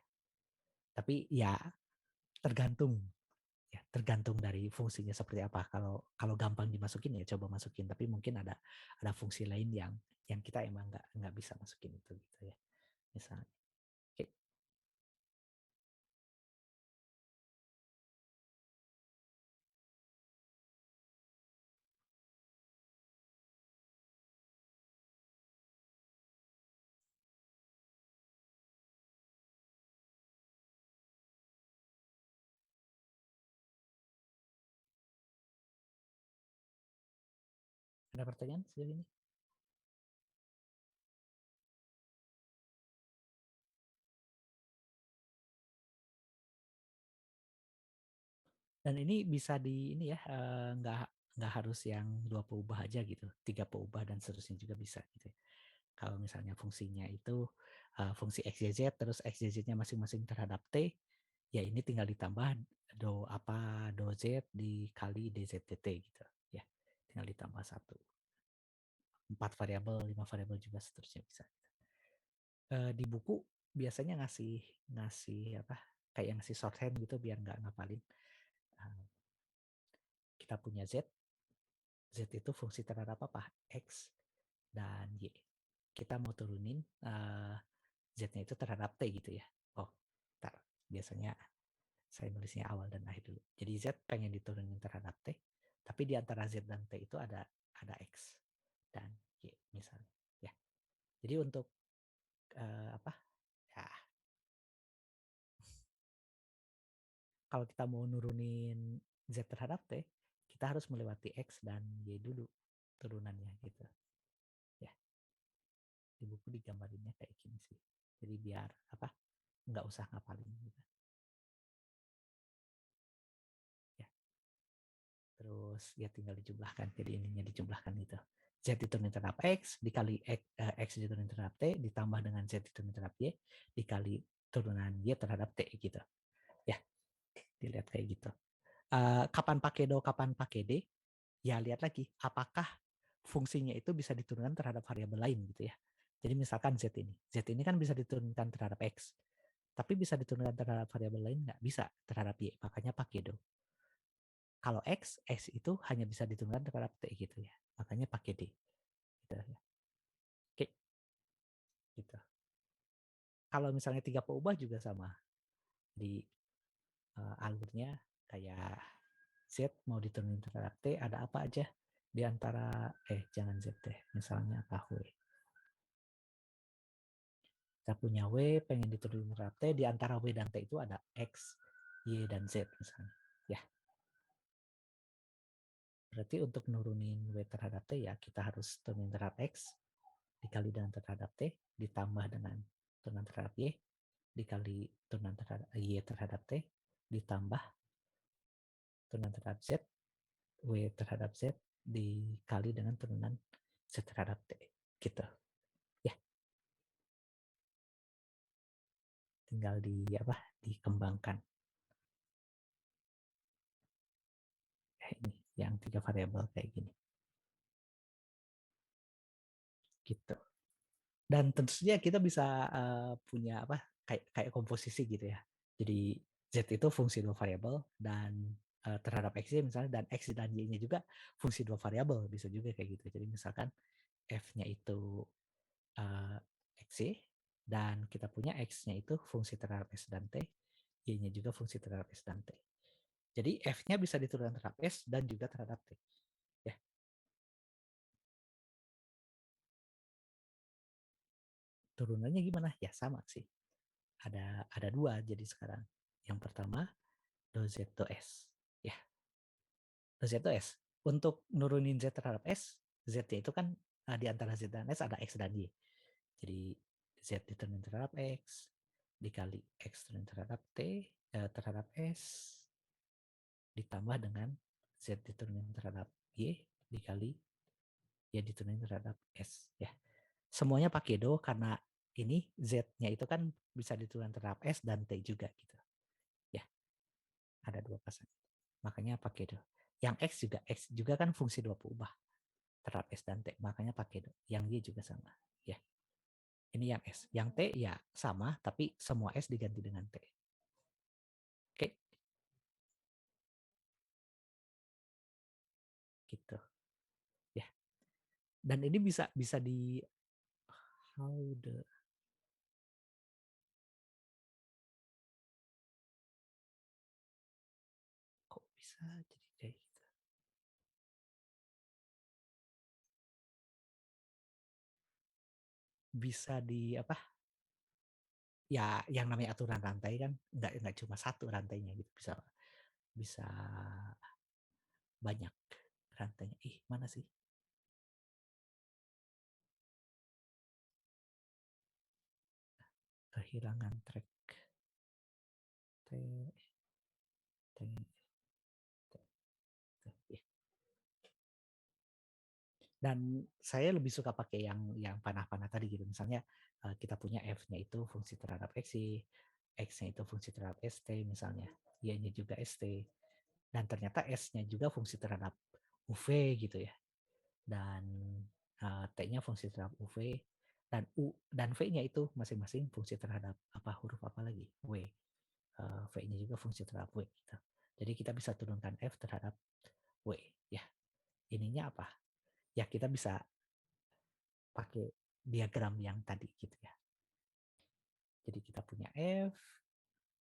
Tapi ya tergantung. Ya, tergantung dari fungsinya seperti apa. Kalau gampang dimasukin ya coba masukin. Tapi mungkin ada fungsi lain yang kita emang nggak bisa masukin itu gitu ya. Misalnya. Oke. Ada pertanyaan sejauh ini? Dan ini bisa di ini ya, nggak harus yang 2 peubah aja gitu, 3 peubah dan seterusnya juga bisa gitu ya. Kalau misalnya fungsinya itu fungsi x, y, z, terus x, y, z-nya masing-masing terhadap t, ya ini tinggal ditambah do z dikali dz dt gitu ya. Tinggal ditambah 1. 4 variabel, 5 variabel juga seterusnya bisa. Di buku biasanya ngasih ngasih apa? Kayak ngasih shorthand gitu biar nggak ngapalin. Eh, Kita punya z, Z itu fungsi terhadap apa? X dan Y. Kita mau turunin Z-nya itu terhadap T gitu ya. Oh, ntar. Biasanya saya nulisnya awal dan akhir dulu. Jadi Z pengen diturunin terhadap T, tapi di antara Z dan T itu ada X dan Y misalnya. Ya. Jadi untuk apa? Ya, kalau kita mau nurunin Z terhadap T, kita harus melewati X dan Y dulu turunannya gitu. Ya, di buku digambarinnya kayak gini sih. Jadi biar apa? Nggak usah ngapalin gitu. Ya, terus ya tinggal dijumlahkan. Jadi ininya dijumlahkan gitu. Z diturunin terhadap X dikali X diturunin terhadap T ditambah dengan Z diturunin terhadap Y dikali turunan Y terhadap T gitu. Ya, dilihat kayak gitu. Kapan pakai do, kapan pakai D? Ya lihat lagi apakah fungsinya itu bisa diturunkan terhadap variabel lain gitu ya. Jadi misalkan Z ini kan bisa diturunkan terhadap X, tapi bisa diturunkan terhadap variabel lain nggak? Bisa terhadap Y, makanya pakai do. Kalau X itu hanya bisa diturunkan terhadap T gitu ya. Makanya pakai D. Gitu ya. Oke, gitu. Kalau misalnya 3 peubah juga sama. Di alurnya kayak Z mau diturunin terhadap T, ada apa aja di antara jangan Z deh. Misalnya apa W. Kita punya W pengen diturunin terhadap T, di antara W dan T itu ada X, Y dan Z misalnya. Ya, berarti untuk nurunin W terhadap T ya kita harus turunin terhadap X dikali dengan terhadap T ditambah dengan turunan terhadap Y dikali turunan terhadap Y terhadap T ditambah turunan terhadap Z W terhadap Z dikali dengan turunan Z terhadap T gitu ya, tinggal di apa dikembangkan ini yang 3 variabel kayak gini gitu. Dan tentu saja kita bisa punya apa kayak kayak komposisi gitu ya. Jadi Z itu fungsi 2 variabel dan terhadap X misalnya, dan X dan Y-nya juga fungsi 2 variabel, bisa juga kayak gitu. Jadi misalkan F-nya itu uh, X dan kita punya X-nya itu fungsi terhadap S dan T, Y-nya juga fungsi terhadap S dan T. Jadi F-nya bisa diturunkan terhadap S dan juga terhadap T. Ya, turunannya gimana? Ya sama sih. Ada dua jadi sekarang. Yang pertama do Z do S. Ya, do Z do S. Untuk nurunin Z terhadap S, Z itu kan di antara Z dan S ada X dan Y. Jadi Z diturunin terhadap X, dikali X turunin terhadap T, terhadap S, ditambah dengan Z diturunin terhadap Y, dikali Y diturunin terhadap S. Ya, semuanya pakai do karena ini Z-nya itu kan bisa diturunkan terhadap S dan T juga gitu. Ya, ada dua pasang. Makanya pakai do. Yang X juga kan fungsi dua peubah terhadap S dan T, makanya pakai do. Yang Y juga sama. Ya, ini yang S. Yang T ya sama, tapi semua S diganti dengan T. Oke, gitu. Ya, dan ini bisa bisa di how the kok bisa jadi kayak gitu. Bisa di apa? Ya, yang namanya aturan rantai kan nggak cuma satu rantainya gitu, bisa bisa banyak rantainya. Mana sih? kehilangan track. T, T, T, T, ya. Dan saya lebih suka pakai yang panah-panah tadi gitu. Misalnya kita punya F-nya itu fungsi terhadap X, X-nya itu fungsi terhadap ST misalnya, Y-nya juga ST, dan ternyata S-nya juga fungsi terhadap UV gitu ya. Dan T-nya fungsi terhadap UV, dan U dan V-nya itu masing-masing fungsi terhadap huruf apa lagi? W. V-nya juga fungsi terhadap W gitu. Jadi kita bisa turunkan F terhadap W ya. Ininya apa? Ya kita bisa pakai diagram yang tadi gitu ya. Jadi kita punya F,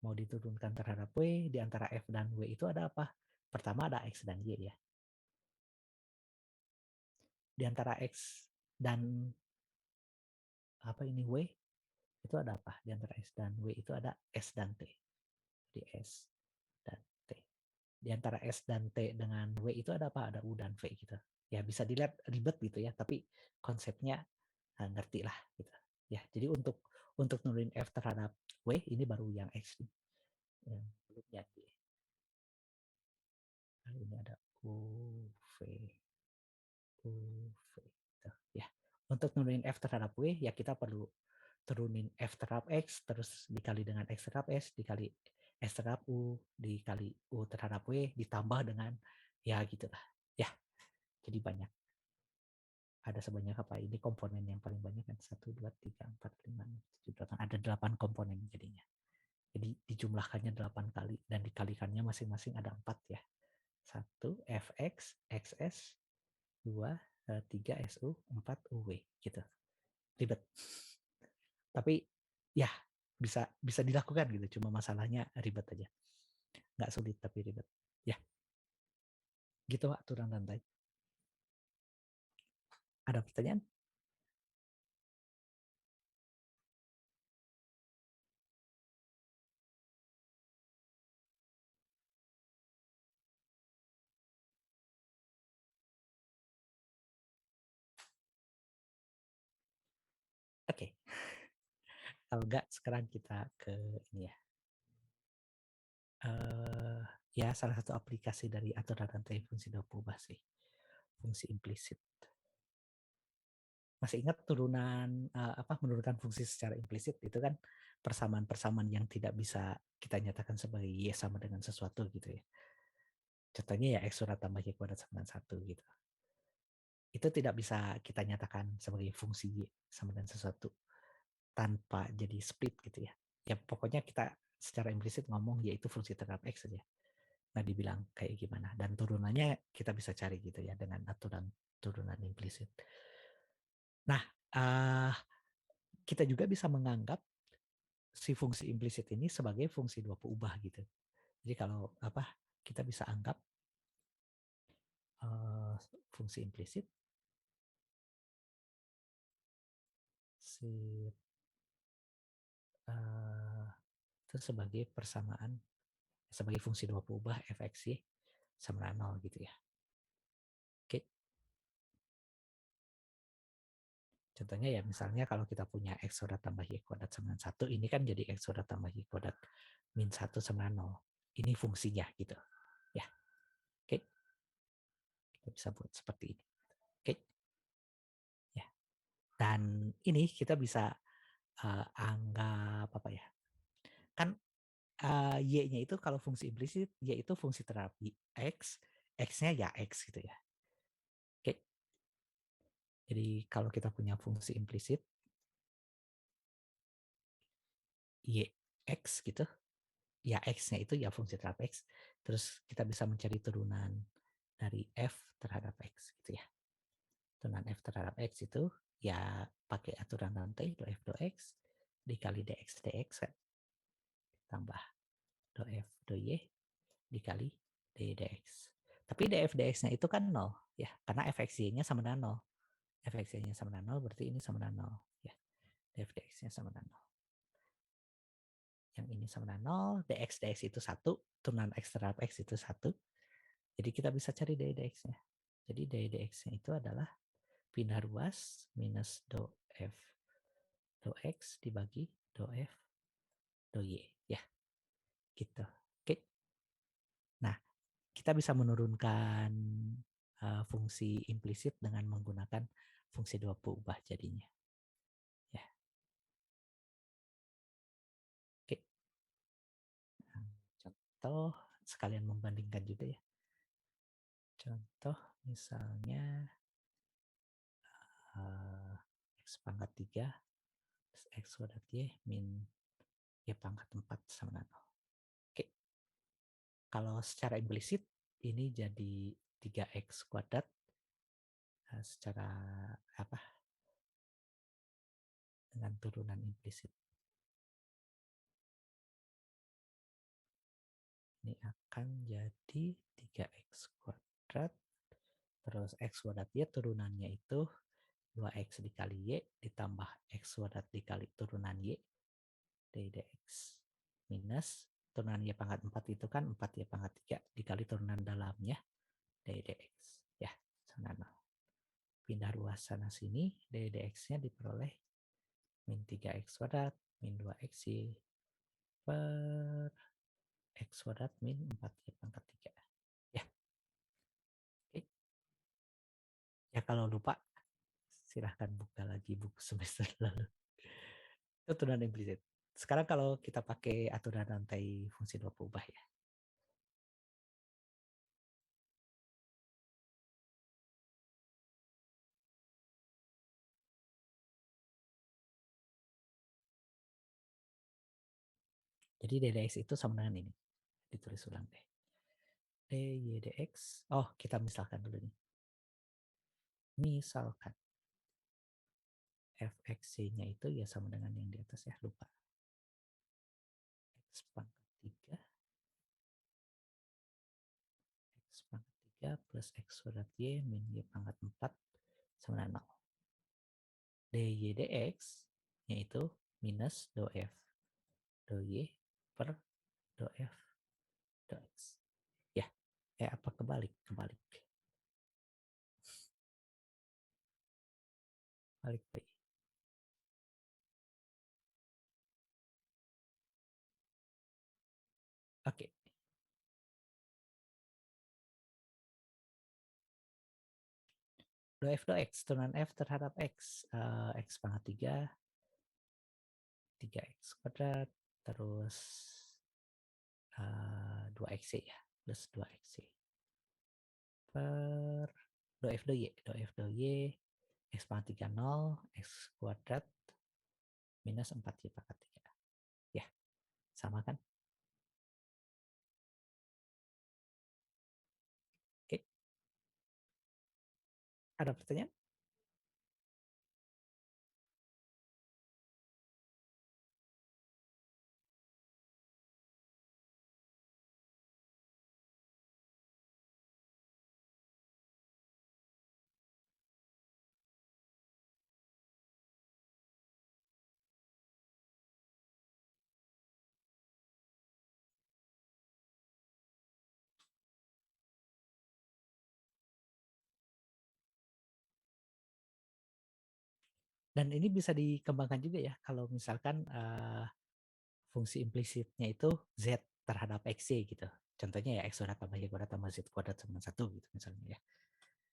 mau diturunkan terhadap W, di antara F dan W itu ada apa? Pertama ada X dan Y ya. Di antara X dan W itu ada apa? Di antara S dan W itu ada S dan T. Di S dan T. Di antara S dan T dengan W itu ada apa? Ada U dan V gitu. Ya bisa dilihat ribet gitu ya, tapi konsepnya ngerti lah gitu. Ya, jadi untuk nurunin F terhadap W ini baru yang X nih. Yang belum jadi. Lalu ini ada U, V, U, V. Gitu. Ya, untuk nurunin F terhadap W ya kita perlu turunin F terhadap X terus dikali dengan X terhadap S dikali S terhadap U dikali U terhadap W ditambah dengan ya gitu lah. Ya, jadi banyak. Ada sebanyak apa? Ini komponen yang paling banyak kan 1, 2, 3, 4, 5, 6, 7, 8. Ada 8 komponen jadinya. Jadi dijumlahkannya 8 kali dan dikalikannya masing-masing ada 4 ya. 1 Fx, Xs, 2, 3 Su, 4 Uw gitu. Ribet. Tapi ya bisa bisa dilakukan gitu. Cuma masalahnya ribet aja. Nggak sulit tapi ribet. Ya, gitu aturan rantai. Ada pertanyaan? Oke. Kalau enggak sekarang kita ke ini ya. Ya salah satu aplikasi dari aturan rantai fungsi dua ubah sih. Fungsi implisit. Masih ingat turunan menurunkan fungsi secara implisit itu kan persamaan-persamaan yang tidak bisa kita nyatakan sebagai Y sama dengan sesuatu gitu ya. Contohnya ya X surat tambah Y kuadrat sama dengan 1 gitu. Itu tidak bisa kita nyatakan sebagai fungsi Y sama dengan sesuatu tanpa jadi split gitu ya. Ya pokoknya kita secara implisit ngomong yaitu fungsi terhadap X saja. Nah dibilang kayak gimana. Dan turunannya kita bisa cari gitu ya dengan aturan turunan implisit. Nah, kita juga bisa menganggap si fungsi implisit ini sebagai fungsi dua peubah gitu. Jadi kalau kita bisa anggap fungsi implisit si itu sebagai persamaan sebagai fungsi dua peubah fx y sama dengan 0 gitu ya. Oke. Contohnya ya misalnya kalau kita punya x kuadrat tambah y kuadrat sama dengan 1, ini kan jadi x kuadrat tambah y kuadrat min 1 sama dengan 0. Ini fungsinya gitu. Ya. Oke. Kita bisa buat seperti ini. Oke. Ya. Dan ini kita bisa anggap apa ya? Kan y-nya itu kalau fungsi implisit, y itu fungsi terhadap x, x-nya ya x gitu ya. Oke. Jadi kalau kita punya fungsi implisit y x gitu, ya x-nya itu ya fungsi terhadap x, terus kita bisa mencari turunan dari f terhadap x gitu ya. Turunan f terhadap x itu ya pakai aturan rantai do f do x dikali dx dx kan, tambah do f do y dikali dy dx. Tapi df dx-nya itu kan 0 ya, karena fxy-nya sama dengan 0. Fxy-nya sama dengan 0 berarti ini sama dengan 0 ya. Df dx-nya sama dengan 0. Yang ini sama dengan 0, dx dx itu 1, turunan x terhadap x itu 1. Jadi kita bisa cari dy dx-nya. Jadi dy dx-nya itu adalah pindah ruas minus do f do x dibagi do f do Y ya gitu. Oke. Nah, kita bisa menurunkan fungsi implisit dengan menggunakan fungsi dua peubah jadinya. Ya, oke. Nah, contoh sekalian membandingkan juga ya. Contoh misalnya uh, X pangkat 3 plus X kuadrat Y min Y pangkat 4 sama 0. Oke, kalau secara implisit ini jadi 3X kuadrat secara apa dengan turunan implisit. Ini akan jadi 3X kuadrat terus X kuadrat Y turunannya itu 2X dikali Y ditambah X kuadrat dikali turunan Y dx minus turunan Y pangkat 4 itu kan 4Y pangkat 3 dikali turunan dalamnya dx ya sama 0. Pindah ruas sana sini dx-nya diperoleh min 3X kuadrat min 2XY per X kuadrat min 4Y pangkat 3 ya. Oke. Ya kalau lupa silahkan buka lagi buku semester lalu. Itu turunan implisit. Sekarang kalau kita pakai aturan rantai fungsi dua peubah ya. Jadi ddx itu sama dengan ini. Ditulis ulang deh. dy dx. Oh, kita misalkan dulu nih. Misalkan fxc-nya itu ya sama dengan yang di atas ya, lupa. X pangkat 3 X pangkat 3 plus X kuadrat Y min Y pangkat 4 sama dengan 0. dy dx yaitu minus do f do y per do f do x. Ya, apa kebalik? Kebalik. Balik lagi. Oke. Do f do x, turunan f terhadap x. X pangkat 3 3x kuadrat, terus 2xc ya, plus 2xc per do f do y, x pangkat 3 0, x kuadrat minus 4y pangkat 3. Ya, sama kan? Oke, ada pertanyaan? Dan ini bisa dikembangkan juga ya, kalau misalkan fungsi implisitnya itu Z terhadap XY gitu. Contohnya ya X kuadrat tambah Y kuadrat tambah Z kuadrat sama 1 gitu misalnya ya.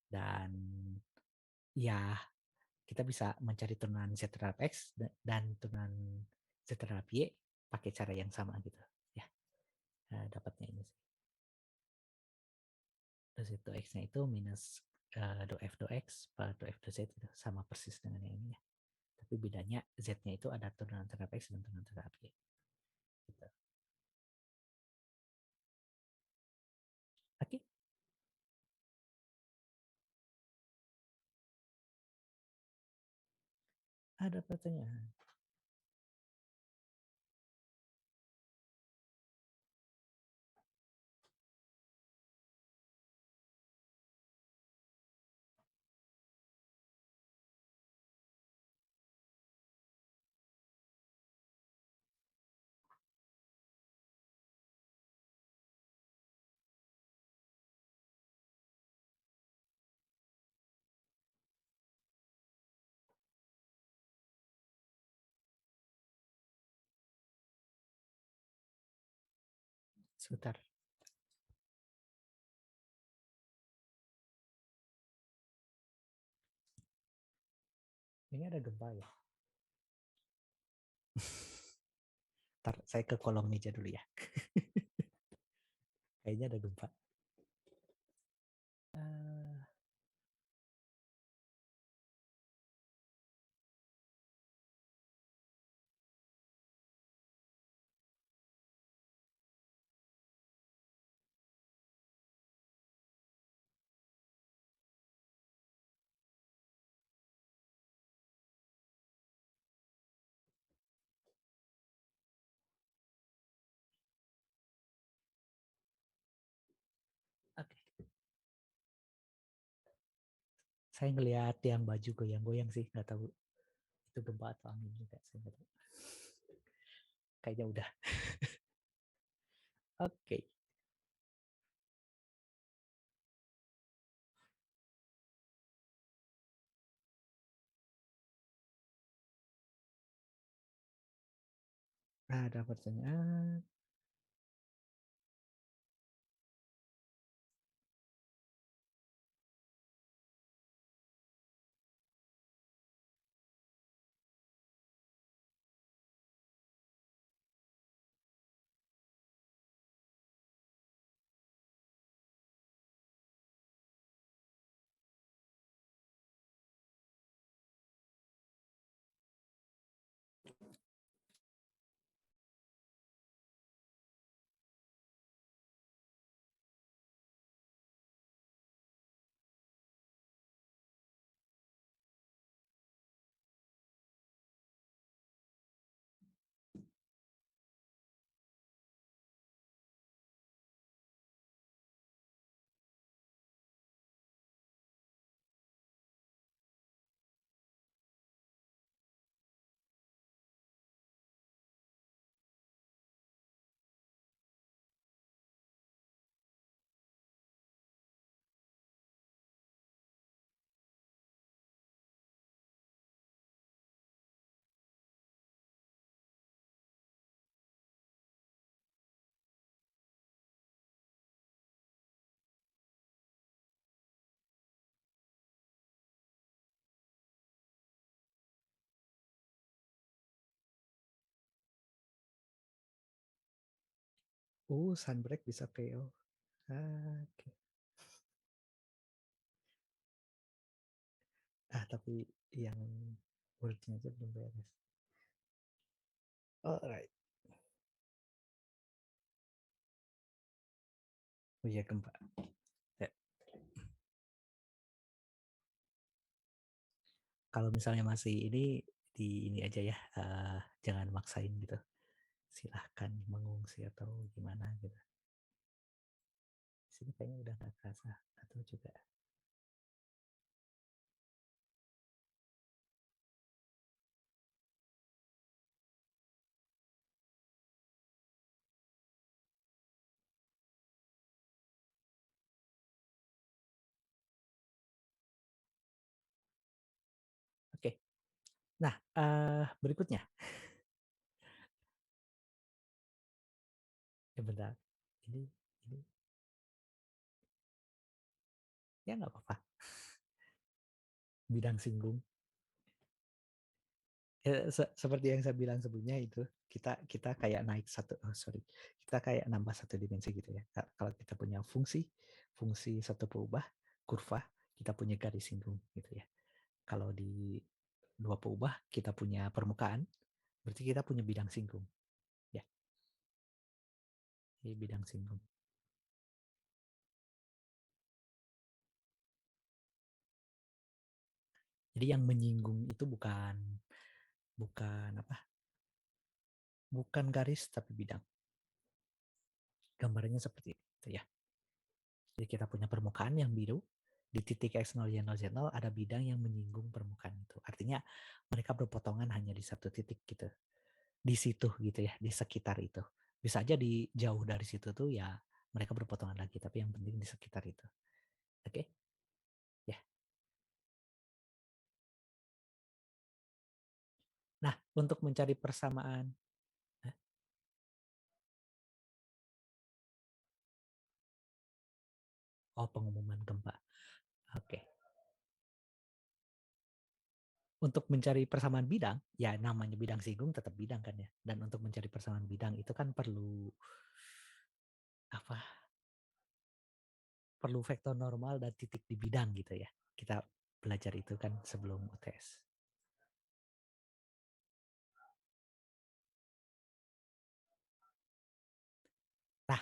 Dan ya kita bisa mencari turunan Z terhadap X dan turunan Z terhadap Y pakai cara yang sama gitu. Ya, dapatnya ini sih. Terus itu X-nya itu minus do F do X per do F do Z gitu. Sama persis dengan yang ini ya. Tapi bedanya Z-nya itu ada turunan terhadap X dan turunan terhadap Y. Gitu. Oke, ada pertanyaan? Sebentar. Ini ada gempa ya? Ntar saya ke kolong meja dulu ya. Kayaknya ada gempa. Uh, Oke. Saya ngelihat yang baju goyang-goyang sih, nggak tahu itu gempa atau angin juga. Saya nggak tahu. Kayaknya udah. Oke. Ada pertanyaan. Sunbreak bisa PO. Oke. Tapi yang wordnya aja belum beres. Alright. Oh iya, gempa. Ya. Kalau misalnya masih ini aja ya, jangan maksain gitu. Silahkan mengungsi atau gimana gitu. Di sini kayaknya udah nggak kerasa atau juga. Oke. Nah, berikutnya. Ya bentar. Ini ya nggak apa-apa. Bidang singgung. Ya, seperti yang saya bilang sebelumnya itu, kita kayak naik kita kayak nambah satu dimensi gitu ya. Kalau kita punya fungsi satu peubah kurva, kita punya garis singgung gitu ya. Kalau di dua peubah kita punya permukaan, berarti kita punya bidang singgung ya. Ini bidang singgung. Jadi yang menyinggung itu bukan bukan apa? Bukan garis tapi bidang. Gambarnya seperti itu ya. Jadi kita punya permukaan yang biru, di titik X0, Y0, Z0 ada bidang yang menyinggung permukaan itu. Artinya mereka berpotongan hanya di satu titik gitu. Di situ gitu ya, di sekitar itu. Bisa aja di jauh dari situ tuh ya mereka berpotongan lagi, tapi yang penting di sekitar itu. Oke? Ya. Nah, untuk mencari persamaan, Oh, pengumuman gempa. Oke. Untuk mencari persamaan bidang, ya namanya bidang singgung tetap bidang kan ya. Dan untuk mencari persamaan bidang itu kan perlu apa? Perlu vektor normal dan titik di bidang gitu ya. Kita belajar itu kan sebelum UTS. Nah,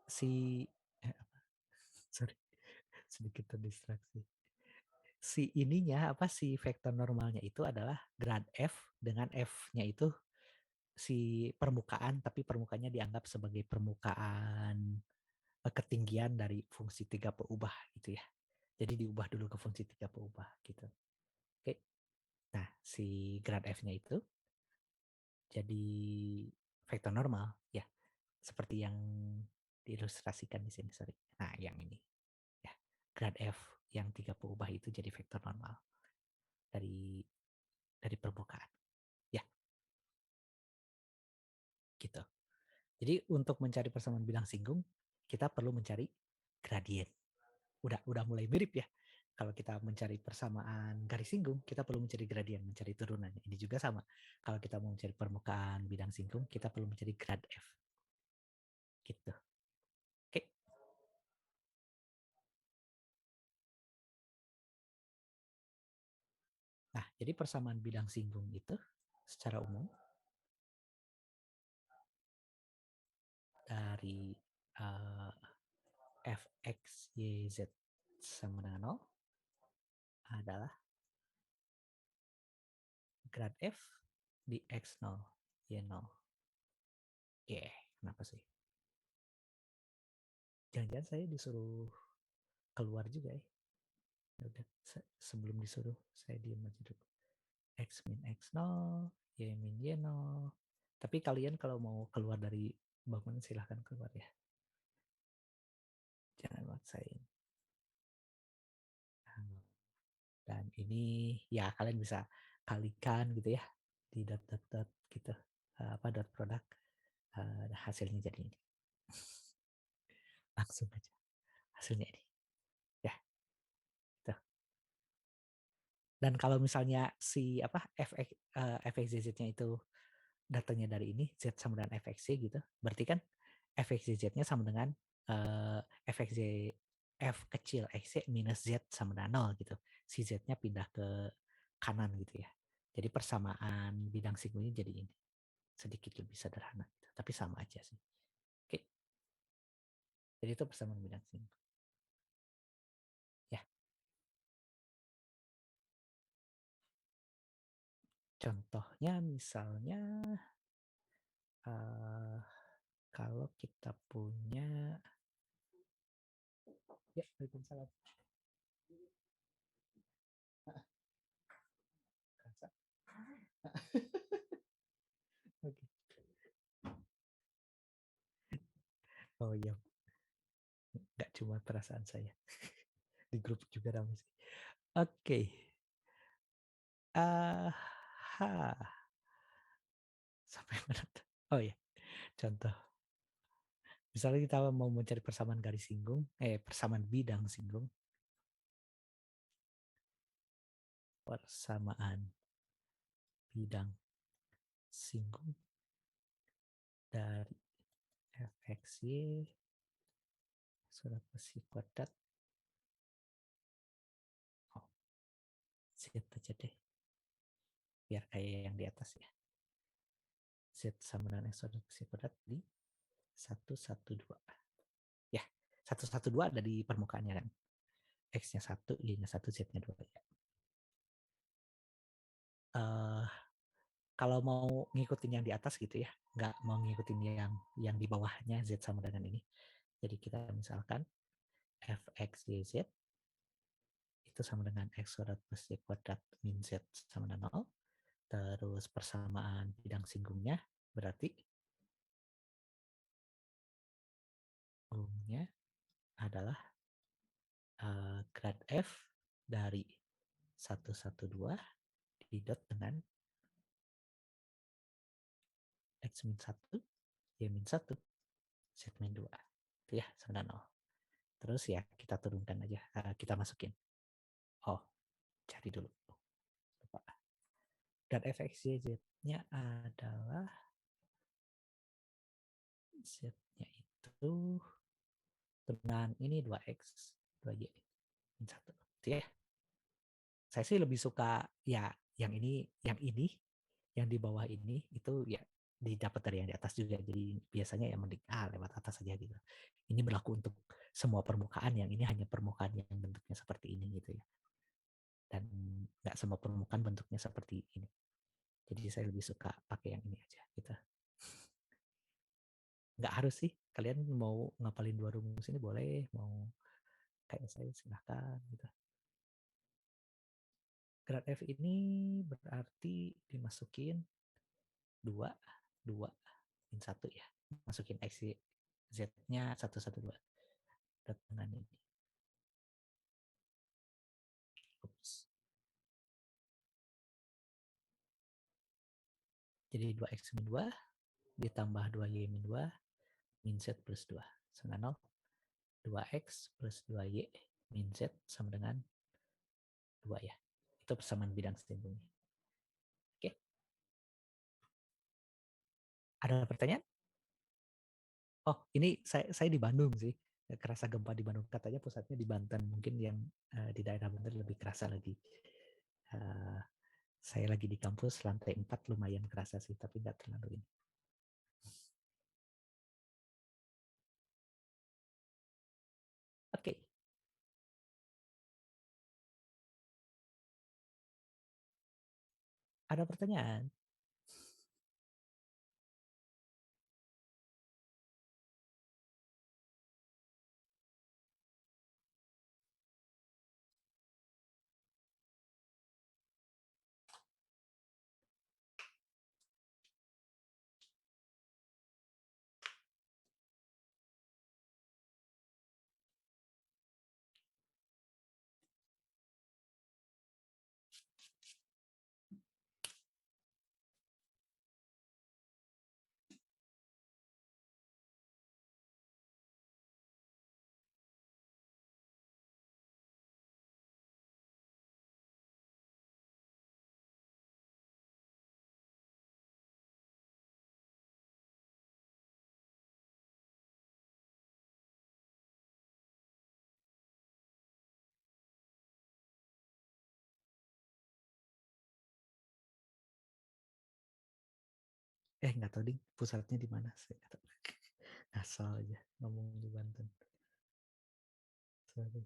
si sorry, sedikit terdistraksi. Si ininya apa si vektor normalnya itu adalah grad F dengan F-nya itu si permukaan, tapi permukaannya dianggap sebagai permukaan ketinggian dari fungsi tiga peubah gitu ya. Jadi diubah dulu ke fungsi tiga peubah gitu. Oke. Nah, si grad F-nya itu jadi vektor normal ya, seperti yang diilustrasikan di sini, sorry. Nah, yang ini ya. Grad F yang tiga peubah itu jadi vektor normal dari permukaan. Ya, gitu. Jadi untuk mencari persamaan bidang singgung, kita perlu mencari gradien. Udah mulai mirip ya. Kalau kita mencari persamaan garis singgung, kita perlu mencari gradien, mencari turunan. Ini juga sama. Kalau kita mau mencari permukaan bidang singgung, kita perlu mencari grad F. Gitu. Oke. Nah, jadi persamaan bidang singgung itu secara umum dari uh, fx, y, z sama dengan 0 adalah grad F di x0, y0. Oke, kenapa sih? Jangan-jangan saya disuruh keluar juga ya. Udah, sebelum disuruh, saya diam aja dulu. X min X0, Y min Y0. Tapi kalian kalau mau keluar dari bangunan silahkan keluar ya. Jangan maksain. Dan ini ya kalian bisa kalikan gitu ya di dot gitu, apa dot produk, hasilnya jadi ini. Langsung aja hasilnya ini ya gitu. Dan kalau misalnya si apa fxzz-nya itu datangnya dari ini z sama dengan fxz gitu, berarti kan fxzz-nya sama dengan fxz f kecil xz minus z sama dengan 0 gitu. Si z-nya pindah ke kanan gitu ya. Jadi persamaan bidang singgungnya jadi ini. Sedikit lebih sederhana gitu. Tapi sama aja sih. Oke. Jadi itu persamaan bidang singgung. Ya. Contohnya misalnya uh, kalau kita punya ya, Waalaikumsalam. Oke. Oh iya, nggak cuma perasaan saya. Di grup juga ramai sih. Oke. Ah, sampai mana? Oh ya, contoh. Misalnya kita mau mencari persamaan garis singgung, persamaan bidang singgung, persamaan bidang singgung dari fxy surat besi kuadrat. Oh, Z aja deh. Biar kayak yang di atas ya. Z sama dengan X surat besi kuadrat di 112. Ya, 112 ada di permukaannya kan. X-nya 1, Y-nya 1, Z-nya 2. Ya. Kalau mau ngikutin yang di atas gitu ya, nggak mau ngikutin yang di bawahnya Z sama dengan ini. Jadi kita misalkan fx y z itu sama dengan x kuadrat plus y kuadrat min z sama dengan 0. Terus persamaan bidang singgungnya berarti singgungnya adalah grad f dari 112 didot dengan x min 1, y min 1, z min 2. Itu ya sama dengan 0. Terus ya kita turunkan aja, kita masukin. Oh, cari dulu. Lupa. Dan fxyz-nya adalah z-nya itu dengan ini 2x, 2y, 1. Itu ya. Saya sih lebih suka ya yang di bawah ini itu ya didapat dari yang di atas juga. Jadi biasanya yang mending lewat atas aja gitu. Ini berlaku untuk semua permukaan, yang ini hanya permukaan yang bentuknya seperti ini gitu ya. Dan nggak semua permukaan bentuknya seperti ini. Jadi saya lebih suka pakai yang ini aja gitu. Nggak harus sih, kalian mau ngapalin 2 rumus ini boleh, mau kayak saya silahkan gitu. Grad F ini berarti dimasukin 2, 2, min 1 ya. Masukin X, Z-nya 112. Dengan ini. Ups. Jadi 2X min 2 ditambah 2Y min 2 min Z plus 2 sama 0. 2X plus 2Y min Z sama dengan 2 ya. Itu persamaan bidang setimpungnya. Oke. Ada pertanyaan? Oh, ini saya di Bandung sih. Kerasa gempa di Bandung. Katanya pusatnya di Banten. Mungkin yang di daerah Banten lebih kerasa lagi. Uh, saya lagi di kampus lantai 4 lumayan kerasa sih, tapi nggak terlalu ini. Oke. Ada pertanyaan? Nggak tahu ding pusatnya di mana. Saya nggak tahu. Asal aja ngomong di Banten. Sorry.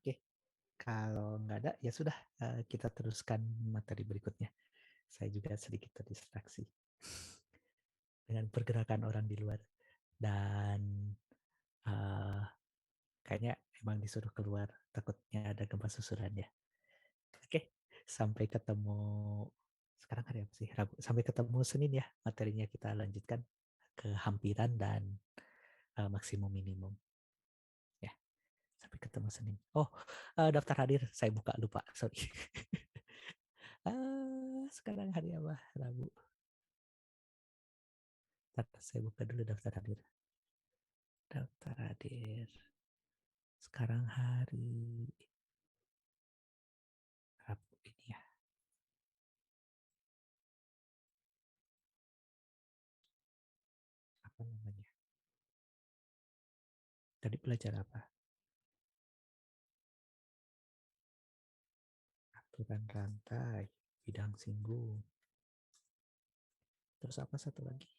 Oke, kalau nggak ada ya sudah, kita teruskan materi berikutnya. Saya juga sedikit terdistraksi dengan pergerakan orang di luar dan uh, kayaknya emang disuruh keluar, takutnya ada gempa susulan ya. Oke, sampai ketemu sekarang hari apa sih? Rabu. Sampai ketemu Senin ya. Materinya kita lanjutkan ke hampiran dan maksimum minimum. Ya, sampai ketemu Senin. Oh, daftar hadir saya buka lupa. Sorry. Sekarang hari apa? Rabu. Saya buka dulu daftar hadir. Daftar hadir. Sekarang hari Rabu ini ya. Apa namanya? Tadi belajar apa? Aturan rantai, bidang singgung. Terus apa satu lagi?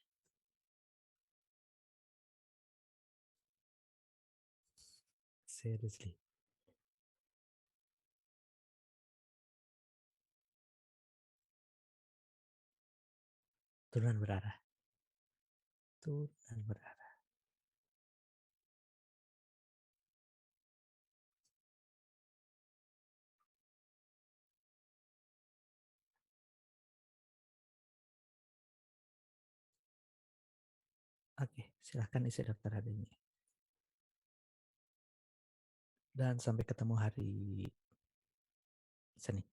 Seriously. Turunan berarah. Turunan berarah. Silahkan isi daftar hari ini. Dan sampai ketemu hari Senin.